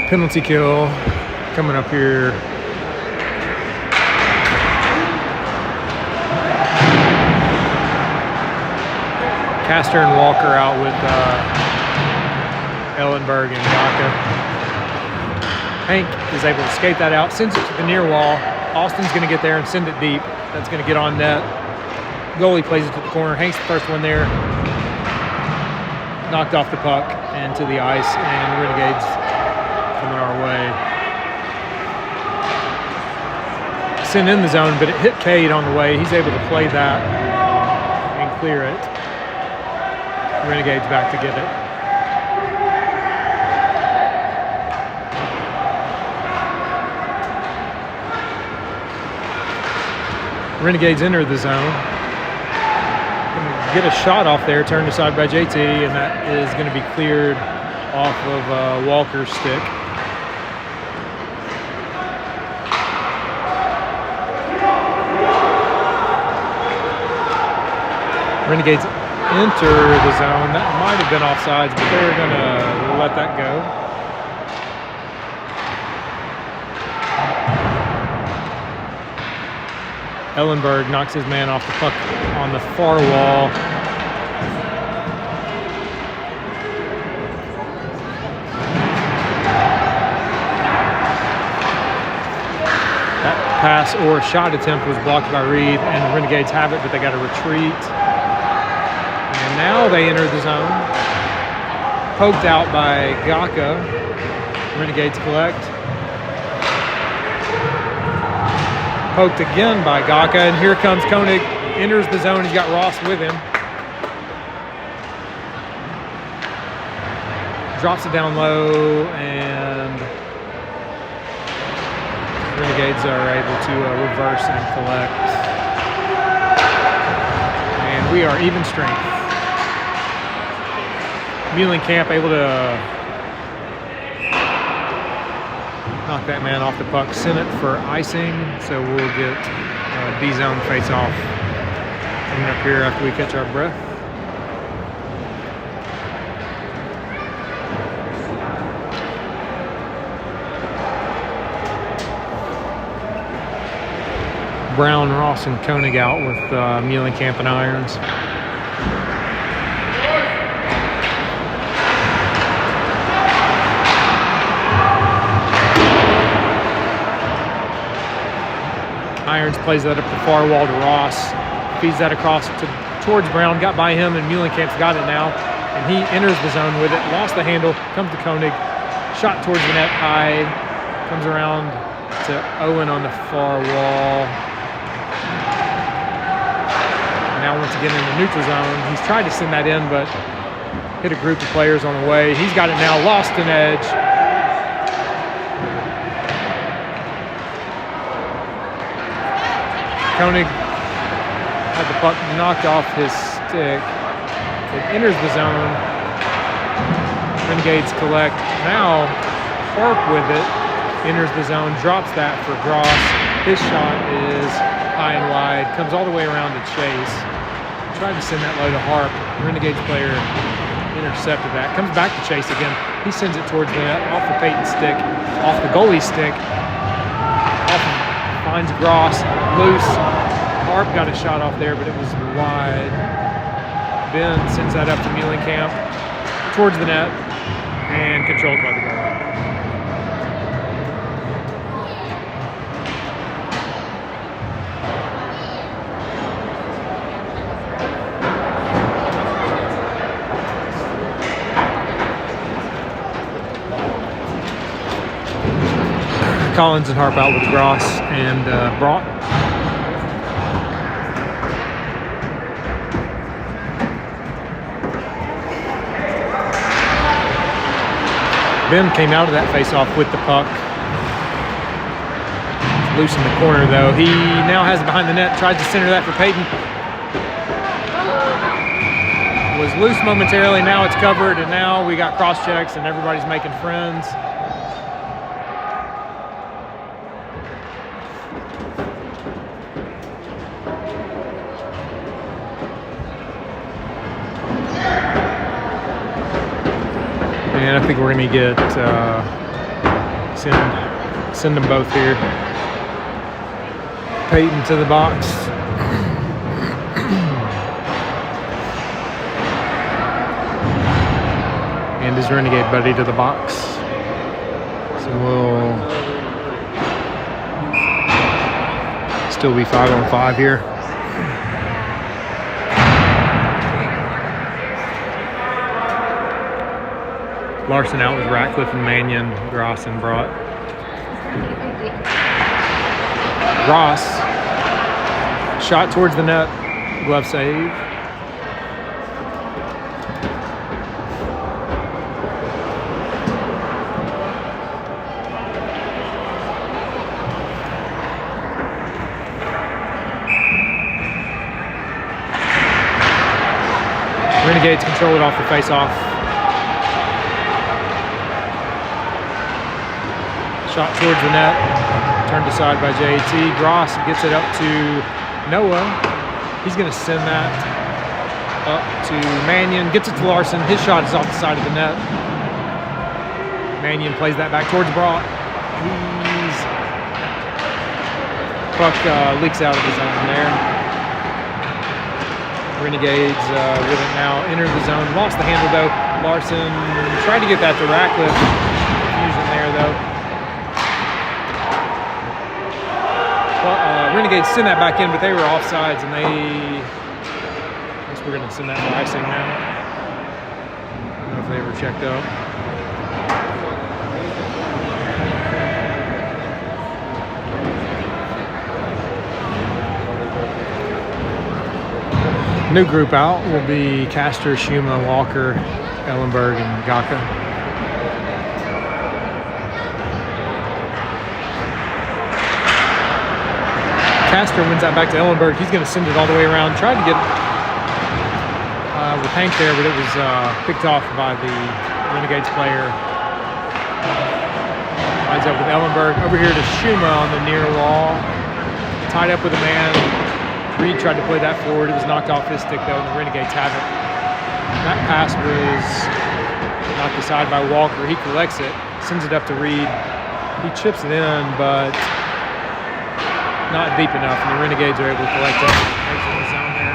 Penalty kill coming up here. Castor and Walker out with Ellenberg and Gaka. Hank is able to skate that out, sends it to the near wall. Austin's going to get there and send it deep. That's going to get on net. Goalie plays it to the corner. Hank's the first one there. knocked off the puck and to the ice, and Renegades coming our way. Sent in the zone, but it hit Cade on the way. He's able to play that and clear it. Renegades back to get it. Renegades enter the zone. Get a shot off there, turned aside by JT, and that is going to be cleared off of Walker's stick. Renegades enter the zone. That might have been offsides, but they're going to let that go. Ellenberg knocks his man off the puck on the far wall. That pass or shot attempt was blocked by Reed, and the Renegades have it, but they got to retreat. And now they enter the zone. Poked out by Gaka. Renegades collect. Poked again by Gaka, and here comes Koenig. Enters the zone. He's got Ross with him. Drops it down low, and Renegades are able to reverse and collect. And we are even strength. Muhlenkamp able to knock that man off the puck, send it for icing, so we'll get D-zone face-off coming up here after we catch our breath. Brown, Ross, and Koenig out with Muhlenkamp and Irons. Irons plays that up the far wall to Ross, feeds that across towards Brown, got by him, and Muhlenkamp's got it now, and he enters the zone with it, lost the handle, comes to Koenig, shot towards the net high, comes around to Owen on the far wall. Now once again in the neutral zone, he's tried to send that in, but hit a group of players on the way. He's got it now, lost an edge. Koenig had the puck knocked off his stick. It enters the zone. Renegades collect. Now Harp with it. Enters the zone, drops that for Gross. His shot is high and wide. Comes all the way around to Chase. Tried to send that low to Harp. Renegades player intercepted that. Comes back to Chase again. He sends it towards the net, off the Peyton stick, off the goalie's stick. Finds Gross, loose. Harp got a shot off there, but it was wide. Ben sends that up to Muhlenkamp, towards the net, and controlled by the goalie. Collins and Harp out with Gross and Brought. Ben came out of that face-off with the puck. Loose in the corner though. He now has it behind the net, tries to center that for Peyton. Was loose momentarily, now it's covered, and now we got cross checks and everybody's making friends. And I think we're going to get send them both here. Peyton to the box. And his Renegade buddy to the box. So we'll still be 5-on-5 here. Larson out with Ratcliffe and Mannion, Gross and Brought. Gross, shot towards the net, glove save. Renegades control it off the face-off. Shot towards the net, turned aside by JT. Gross gets it up to Noah. He's going to send that up to Mannion. Gets it to Larson. His shot is off the side of the net. Mannion plays that back towards Brought. Puck leaks out of his zone there. Renegades with it now, entered the zone, lost the handle though. Larson tried to get that to Ratcliffe. Confusion there though. Well, Renegades send that back in, but they were offsides, and I guess we're going to send that for icing now. I don't know if they ever checked up. New group out will be Castor, Schuma, Walker, Ellenberg, and Gaka. Castor wins that back to Ellenberg. He's going to send it all the way around. Tried to get with Hank there, but it was picked off by the Renegades player. Lines up with Ellenberg. Over here to Schuma on the near wall. Tied up with a man. Reed tried to play that forward. It was knocked off his stick, though, and the Renegades have it. That pass was knocked aside by Walker. He collects it, sends it up to Reed. He chips it in, but not deep enough, and the Renegades are able to collect it. Makes it in the zone there.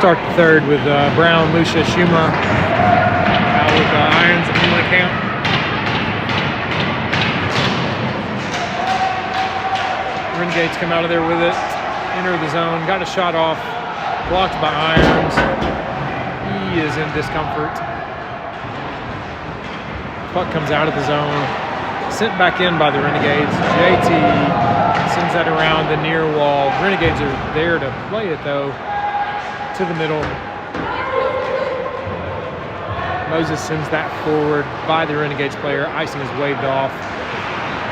Start the third with Brown, Lucia, Schuma out with Irons and Newland Camp. Renegades come out of there with it, enter the zone, got a shot off, blocked by Irons. He is in discomfort. Puck comes out of the zone, sent back in by the Renegades. JT sends that around the near wall. Renegades are there to play it though. To the middle. Moses sends that forward by the Renegades player. Icing is waved off.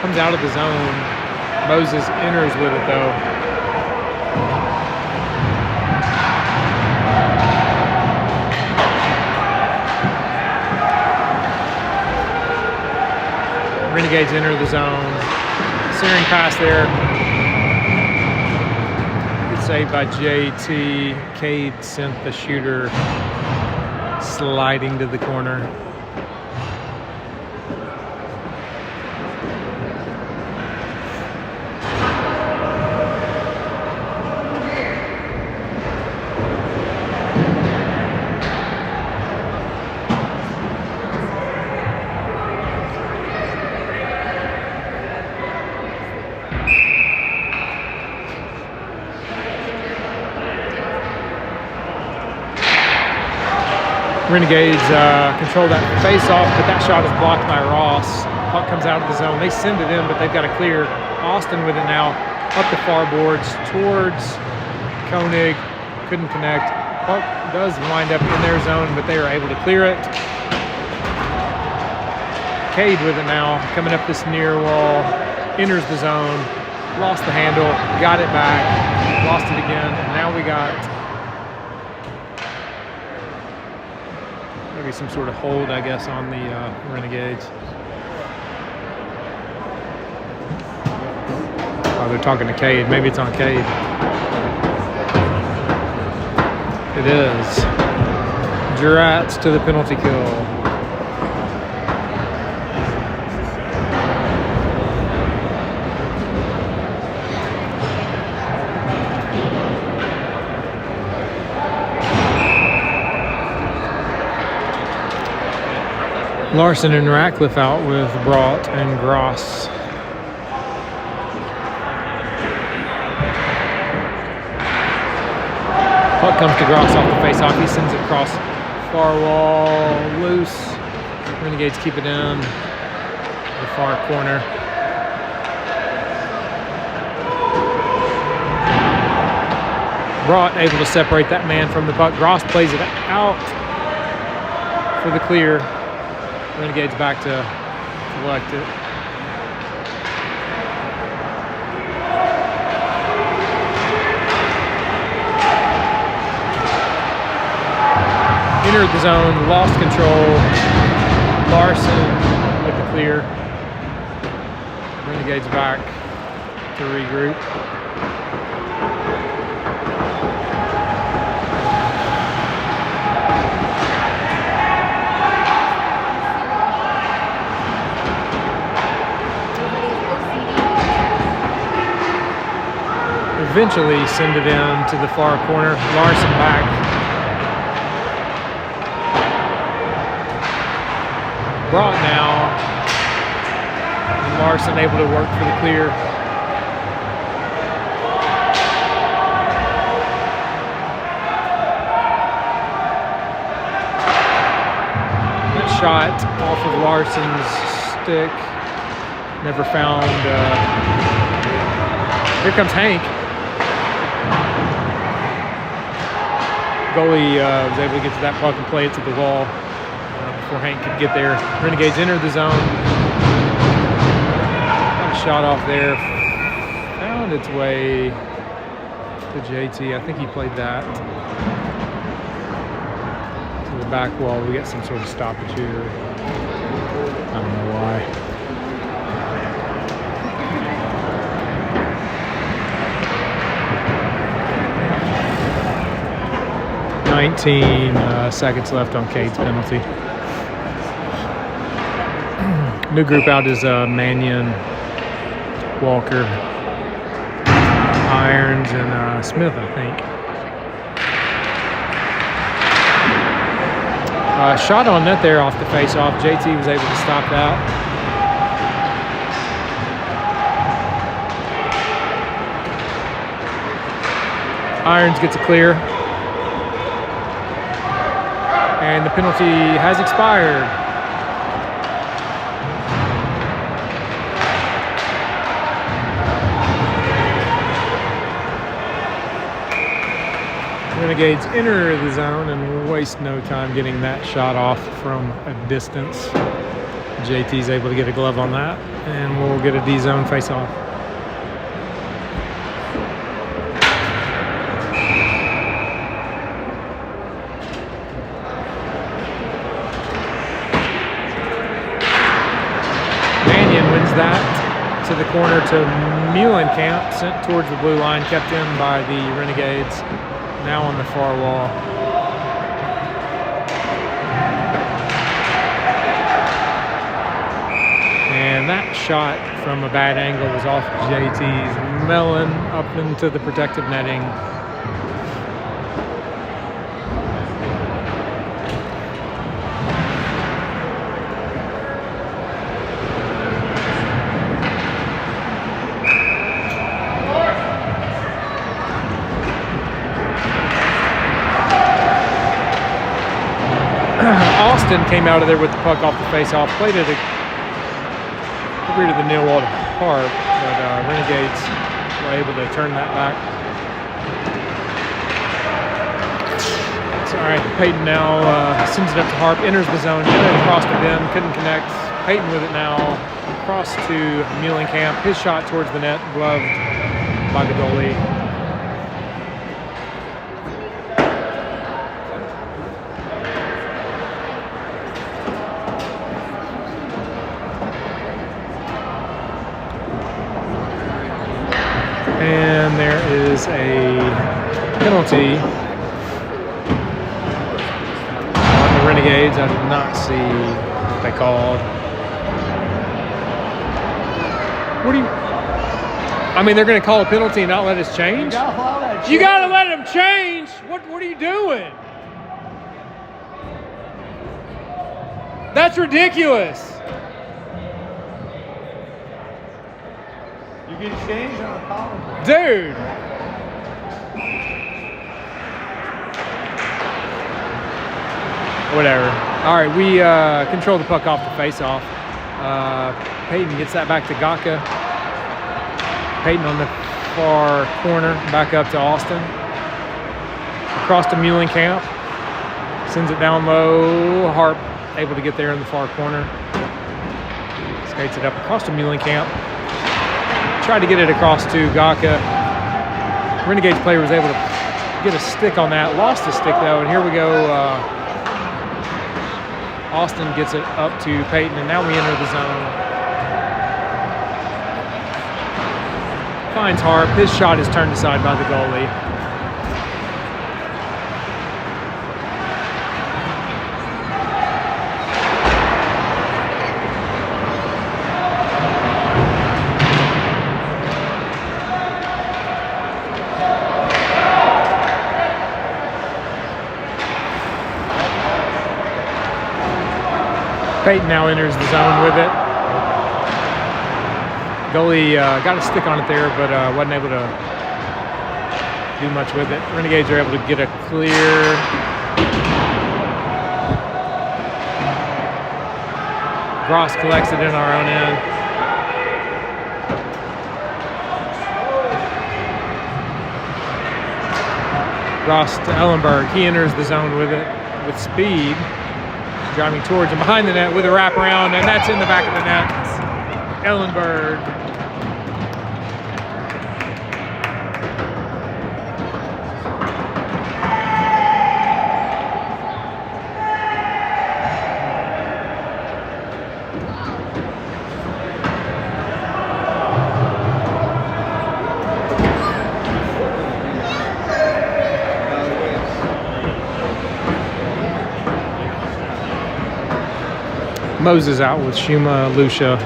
Comes out of the zone. Moses enters with it though. Renegades enter the zone. Searing pass there. Good save by JT. Cade sent the shooter sliding to the corner. Renegades control that face-off, but that shot is blocked by Ross. Puck comes out of the zone. They send it in, but they've got to clear. Austin with it now, up the far boards towards Koenig. Couldn't connect. Puck does wind up in their zone, but they are able to clear it. Cade with it now, coming up this near wall, enters the zone, lost the handle, got it back, lost it again, and now we got maybe some sort of hold, I guess, on the Renegades. Oh, they're talking to Cade. Maybe it's on Cade. It is. Jurats to the penalty kill. Larson and Ratcliffe out with Brought and Gross. Puck comes to Gross off the face-off. He sends it across far wall, loose. Renegades keep it in the far corner. Brought able to separate that man from the puck. Gross plays it out for the clear. Renegades back to collect it. Entered the zone, lost control. Larson with the clear. Renegades back to regroup. Eventually send it in to the far corner. Larson back. Brought now. And Larson able to work for the clear. That shot off of Larson's stick. Never found. Here comes Hank. Goalie was able to get to that puck and play it to the wall before Hank could get there. Renegades entered the zone. Got a shot off there. Found its way to JT. I think he played that to the back wall. We get some sort of stoppage here. I don't know why. 19 seconds left on Cade's penalty. New group out is Mannion, Walker, Irons, and Smith, I think. Shot on net there off the face-off. JT was able to stop that. Irons gets a clear. And the penalty has expired. Renegades enter the zone and waste no time getting that shot off from a distance. JT's able to get a glove on that, and we'll get a D-zone face-off. corner to Muhlenkamp, sent towards the blue line, kept in by the Renegades, now on the far wall. And that shot from a bad angle was off JT's melon up into the protective netting. Austin came out of there with the puck off the face-off, played it over to the near wall to Harp, but Renegades were able to turn that back. It's all right. Peyton now sends it up to Harp, enters the zone, across the bin, couldn't connect. Peyton with it now, across to Muhlenkamp. His shot towards the net, gloved by the goalie. And there is a penalty on the Renegades. I did not see what they called. What do you... I mean, they're going to call a penalty and not let us change? You got to let them change! What are you doing? That's ridiculous! You get changed on a power play. Dude! Whatever. All right, we control the puck off the face-off. Peyton gets that back to Gaka. Peyton on the far corner, back up to Austin. Across to Muhlenkamp. Sends it down low. Harp able to get there in the far corner. Skates it up across to Muhlenkamp. Tried to get it across to Gaka. Renegades player was able to get a stick on that. Lost a stick though, and here we go. Austin gets it up to Peyton, and now we enter the zone. Finds Harp. His shot is turned aside by the goalie. Peyton now enters the zone with it. Goalie got a stick on it there, but wasn't able to do much with it. Renegades are able to get a clear. Gross collects it in our own end. Gross to Ellenberg. He enters the zone with it with speed. Driving towards him behind the net with a wraparound, and that's in the back of the net. Ellenberg. Moses out with Schuma, Lucia,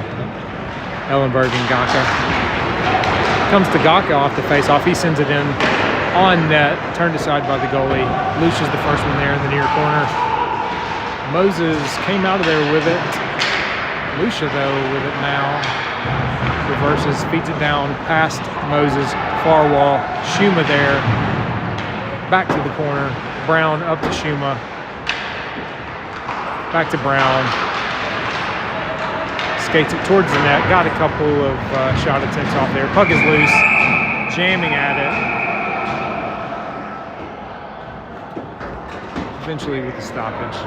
Ellenberg, and Gaka. Comes to Gaka off the face-off. He sends it in on net, turned aside by the goalie. Lucia's the first one there in the near corner. Moses came out of there with it. Lucia, though, with it now. Reverses, feeds it down past Moses, far wall. Schuma there. Back to the corner. Brown up to Schuma. Back to Brown. Skates it towards the net. Got a couple of shot attempts off there. Puck is loose. Jamming at it. Eventually with the stoppage.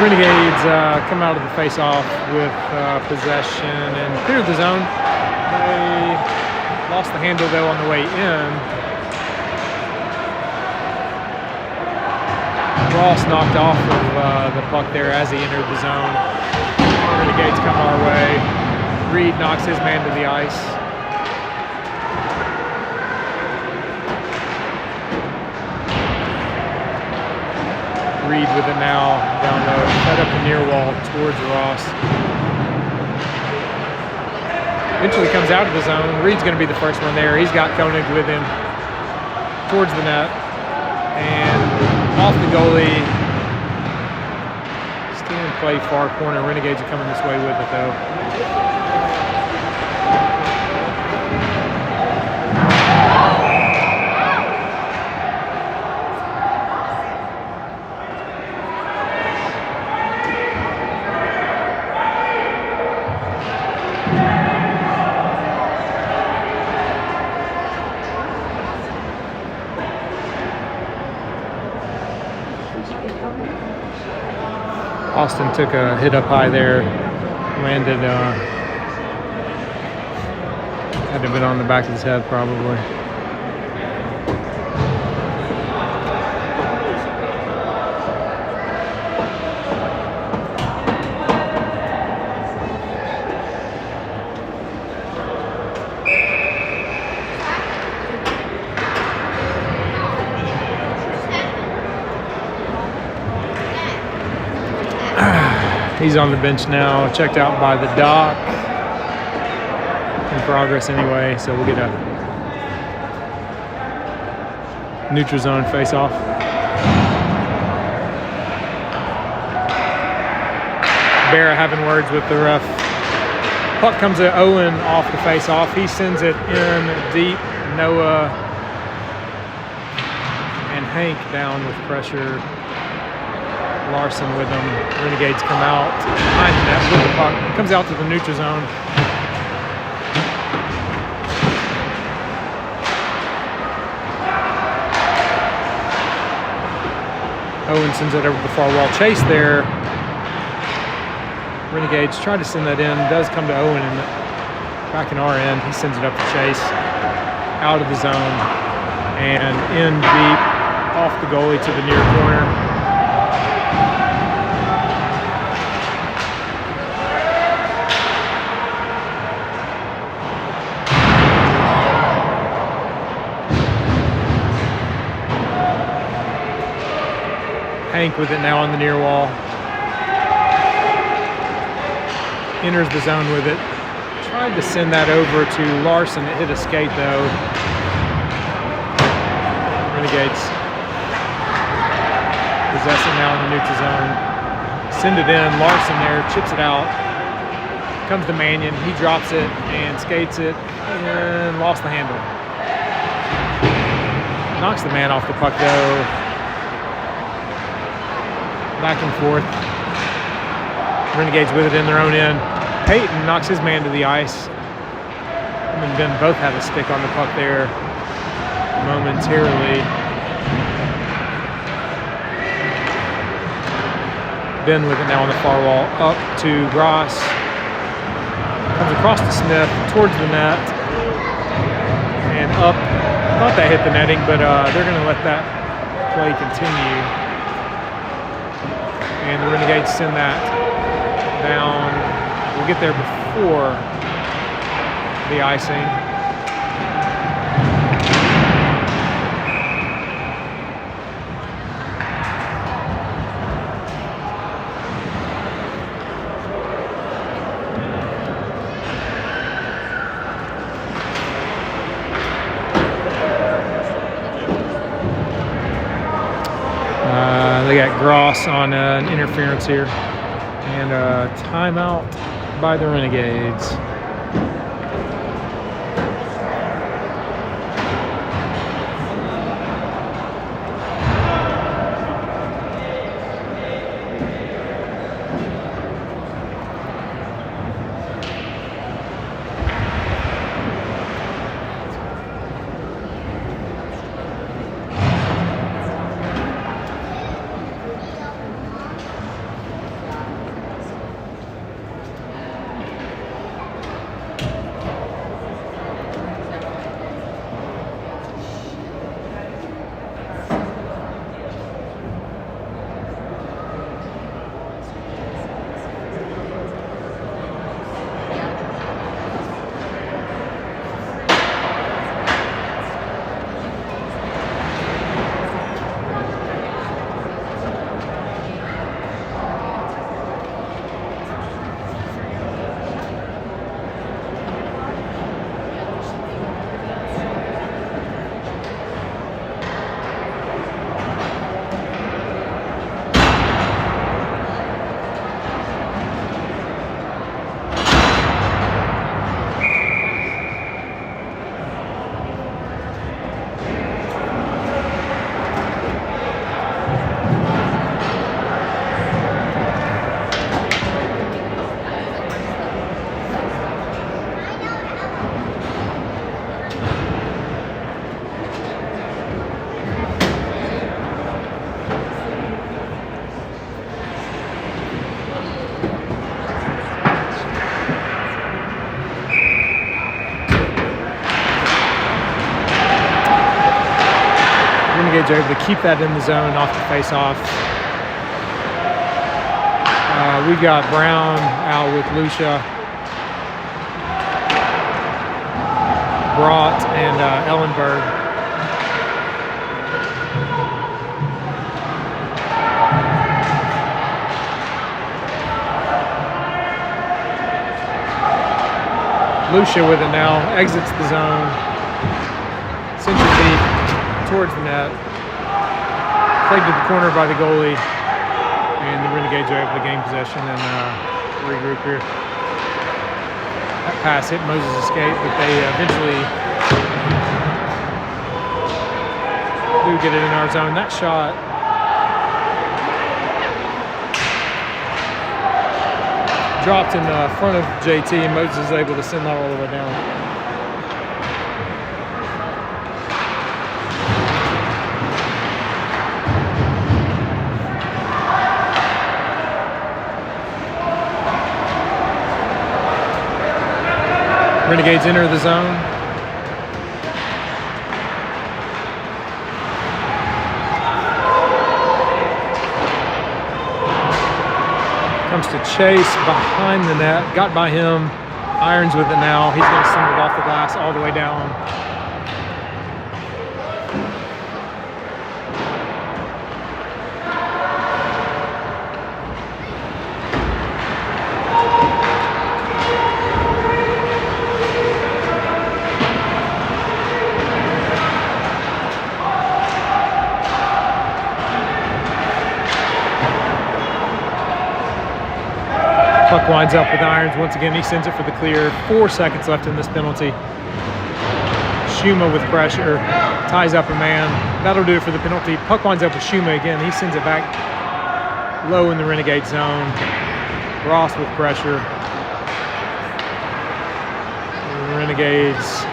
Renegades come out of the face-off with possession and clear the zone. They lost the handle though on the way in. Ross knocked off of the puck there as he entered the zone. Renegades come our way. Reed knocks his man to the ice. Reed with it now down low, set up the near wall towards Ross. Eventually comes out of the zone. Reed's going to be the first one there. He's got Koenig with him towards the net. And off the goalie. Still in play far corner. Renegades are coming this way with it though. Austin took a hit up high there, landed, had to have been on the back of his head probably. He's on the bench now, checked out by the dock. In progress anyway, so we'll get a neutral zone face-off. Barra having words with the ref. Puck comes to Owen off the face-off. He sends it in deep. Noah and Hank down with pressure. Larson with them. Renegades come out behind the net with the puck. Comes out to the neutral zone. Owen sends it over the far wall. Chase there. Renegades try to send that in. Does come to Owen and back in our end. He sends it up to Chase. Out of the zone. And in deep. Off the goalie to the near corner. Hank with it now on the near wall. Enters the zone with it. Tried to send that over to Larson. It hit a skate though. Renegades possess it now in the neutral zone. Send it in. Larson there, chips it out. Comes to Mannion. He drops it and skates it and lost the handle. Knocks the man off the puck though. Back and forth. Renegades with it in their own end. Peyton knocks his man to the ice. Him and Ben both have a stick on the puck there momentarily. Ben with it now on the far wall. Up to Gross. Comes across to Smith towards the net. And up. I thought that hit the netting, but they're going to let that play continue. And the Renegades send that down. We'll get there before the icing. They got Gross on an interference here, and a timeout by the Renegades. Renegades are able to keep that in the zone off the face-off. We've got Brown out with Lucia, Brought, and Ellenberg. Lucia with it now, exits the zone, sends it deep towards the net, played to the corner by the goalie, and the Renegades are able to gain possession and regroup here. That pass hit Moses' skate, but they eventually do get it in our zone. That shot dropped in the front of JT, and Moses is able to send that all the way down. Renegades enter the zone. Comes to Chase behind the net, got by him, Irons with it now. He's going to send it off the glass all the way down. Puck winds up with Irons once again. He sends it for the clear. 4 seconds left in this penalty. Schuma with pressure, ties up a man. That'll do it for the penalty. Puck winds up with Schuma again. He sends it back low in the Renegade zone. Ross with pressure. The Renegades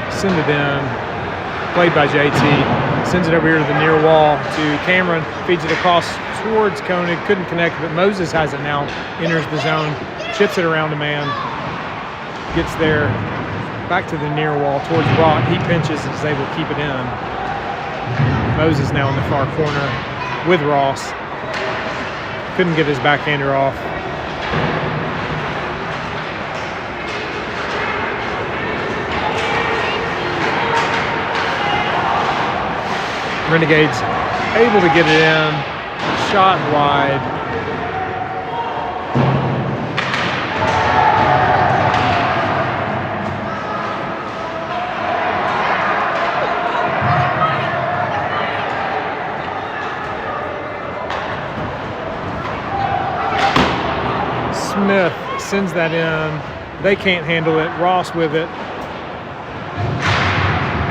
send it in. Played by JT. Sends it over here to the near wall to Cameron. Feeds it across towards Koenig, couldn't connect, but Moses has it now, enters the zone, chips it around a man, gets there, back to the near wall towards Brock. He pinches and is able to keep it in. Moses now in the far corner with Ross. Couldn't get his backhander off. Renegades able to get it in. Shot wide. Smith sends that in. They can't handle it. Ross with it.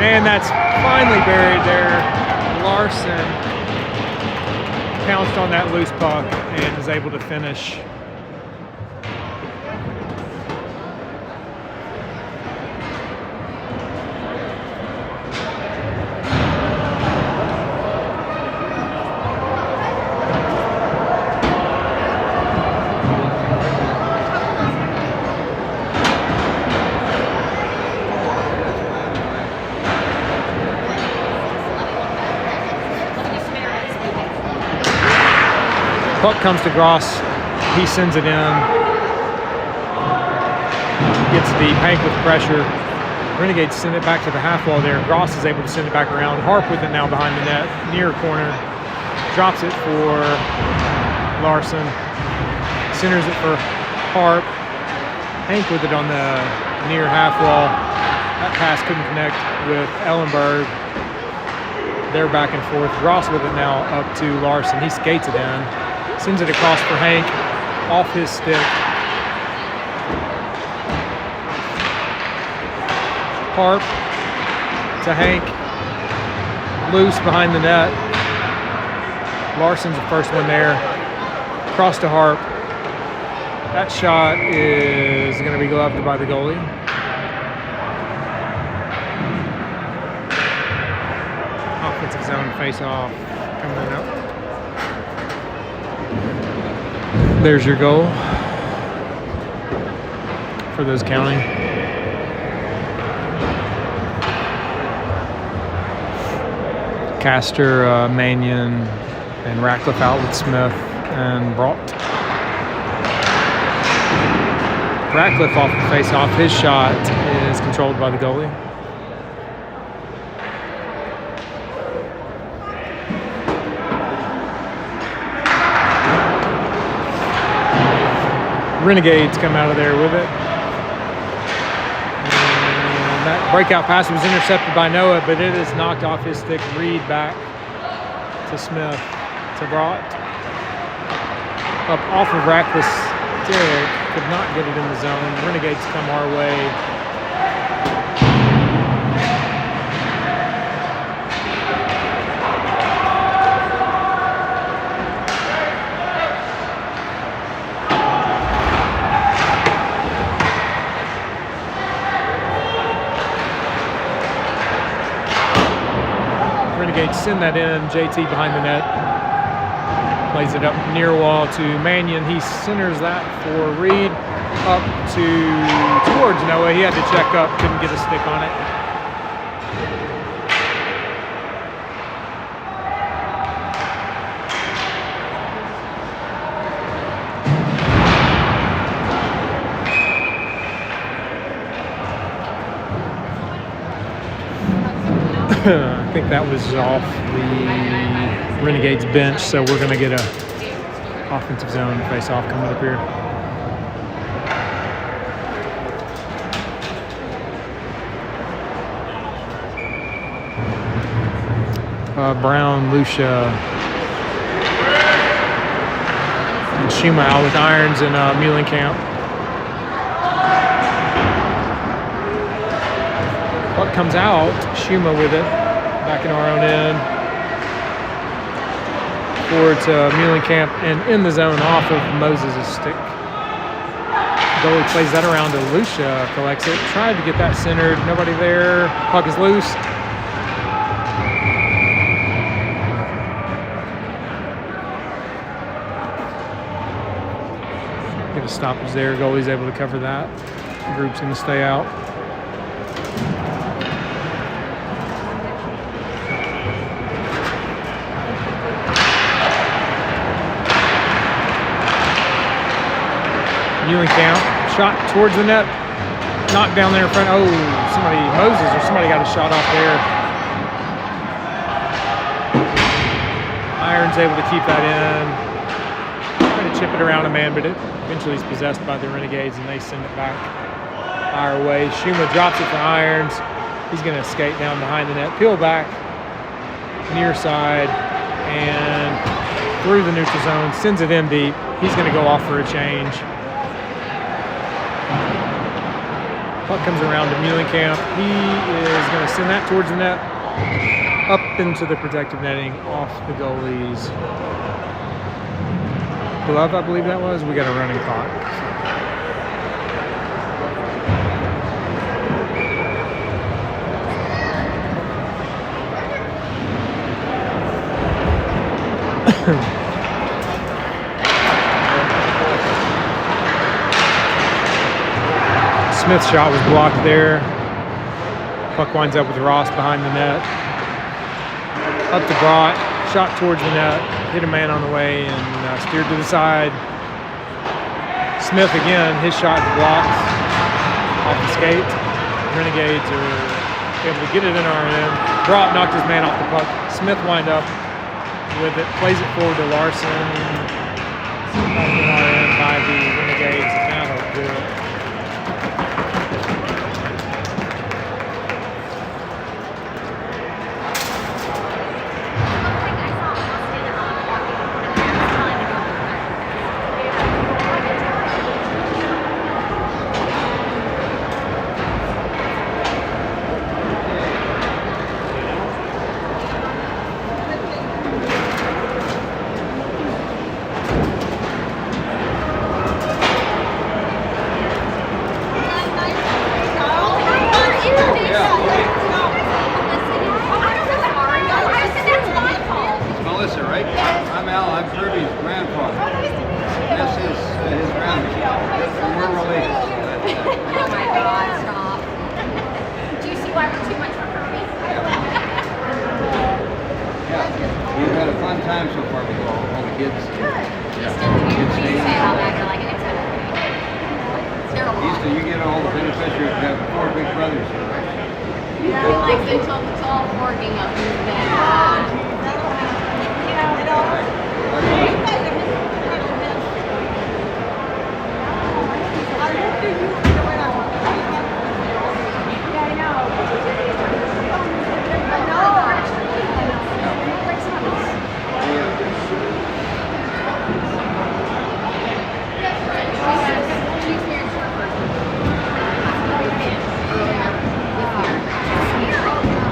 And that's finally buried there. Larson pounced on that loose puck and is able to finish. Puck comes to Gross. He sends it in. Gets deep. Hank with pressure. Renegades send it back to the half wall there. Gross is able to send it back around. Harp with it now behind the net. Near corner. Drops it for Larson. Centers it for Harp. Hank with it on the near half wall. That pass couldn't connect with Ellenberg. They're back and forth. Ross with it now up to Larson. He skates it in. Sends it across for Hank, off his stick. Harp to Hank, loose behind the net. Larson's the first one there. Cross to Harp. That shot is going to be gloved by the goalie. Offensive zone face-off coming up. There's your goal for those counting. Castor, Mannion, and Ratcliffe out with Smith and Brought. Ratcliffe off the face-off. His shot is controlled by the goalie. Renegades come out of there with it. And that breakout pass was intercepted by Noah, but it is knocked off his stick. Reed back to Smith, to Brought. Up off of Ratcliffe's stick, could not get it in the zone. Renegades come our way. Renegades send that in. JT behind the net. Plays it up near wall to Mannion. He centers that for Reed. Up towards Noah. He had to check up. Couldn't get a stick on it. I think that was off the Renegades bench, so we're going to get a offensive zone face-off coming up here. Brown, Lucia, and Shuma out with irons and Muhlenkamp. Puck comes out, Shuma with it, back in our own end. Forward to Muhlenkamp and in the zone off of Moses' stick. Goalie plays that around to Lucia, collects it, tried to get that centered, nobody there, puck is loose. Get a stoppage there, goalie's able to cover that. The group's gonna stay out. Muhlenkamp, shot towards the net, knocked down there in front. Oh, Moses or somebody got a shot off there. Iron's able to keep that in. Trying to chip it around a man, but it eventually is possessed by the Renegades and they send it back our way. Shuma drops it for Irons. He's going to skate down behind the net, peel back, near side, and through the neutral zone, sends it in deep. He's going to go off for a change. Puck comes around to Muhlenkamp. He is going to send that towards the net, up into the protective netting, off the goalie's glove, I believe that was. We got a running clock. Smith's shot was blocked there. Puck winds up with Ross behind the net. Up to Brought, shot towards the net, hit a man on the way and steered to the side. Smith again, his shot blocked off the skate. Renegades are able to get it in our end. Brought knocked his man off the puck. Smith wind up with it, plays it forward to Larson. Back in our end by the Renegades, and that'll do it. Houston, you get all the beneficiaries of having 4 big brothers here, right? He likes until it's all working up his bed.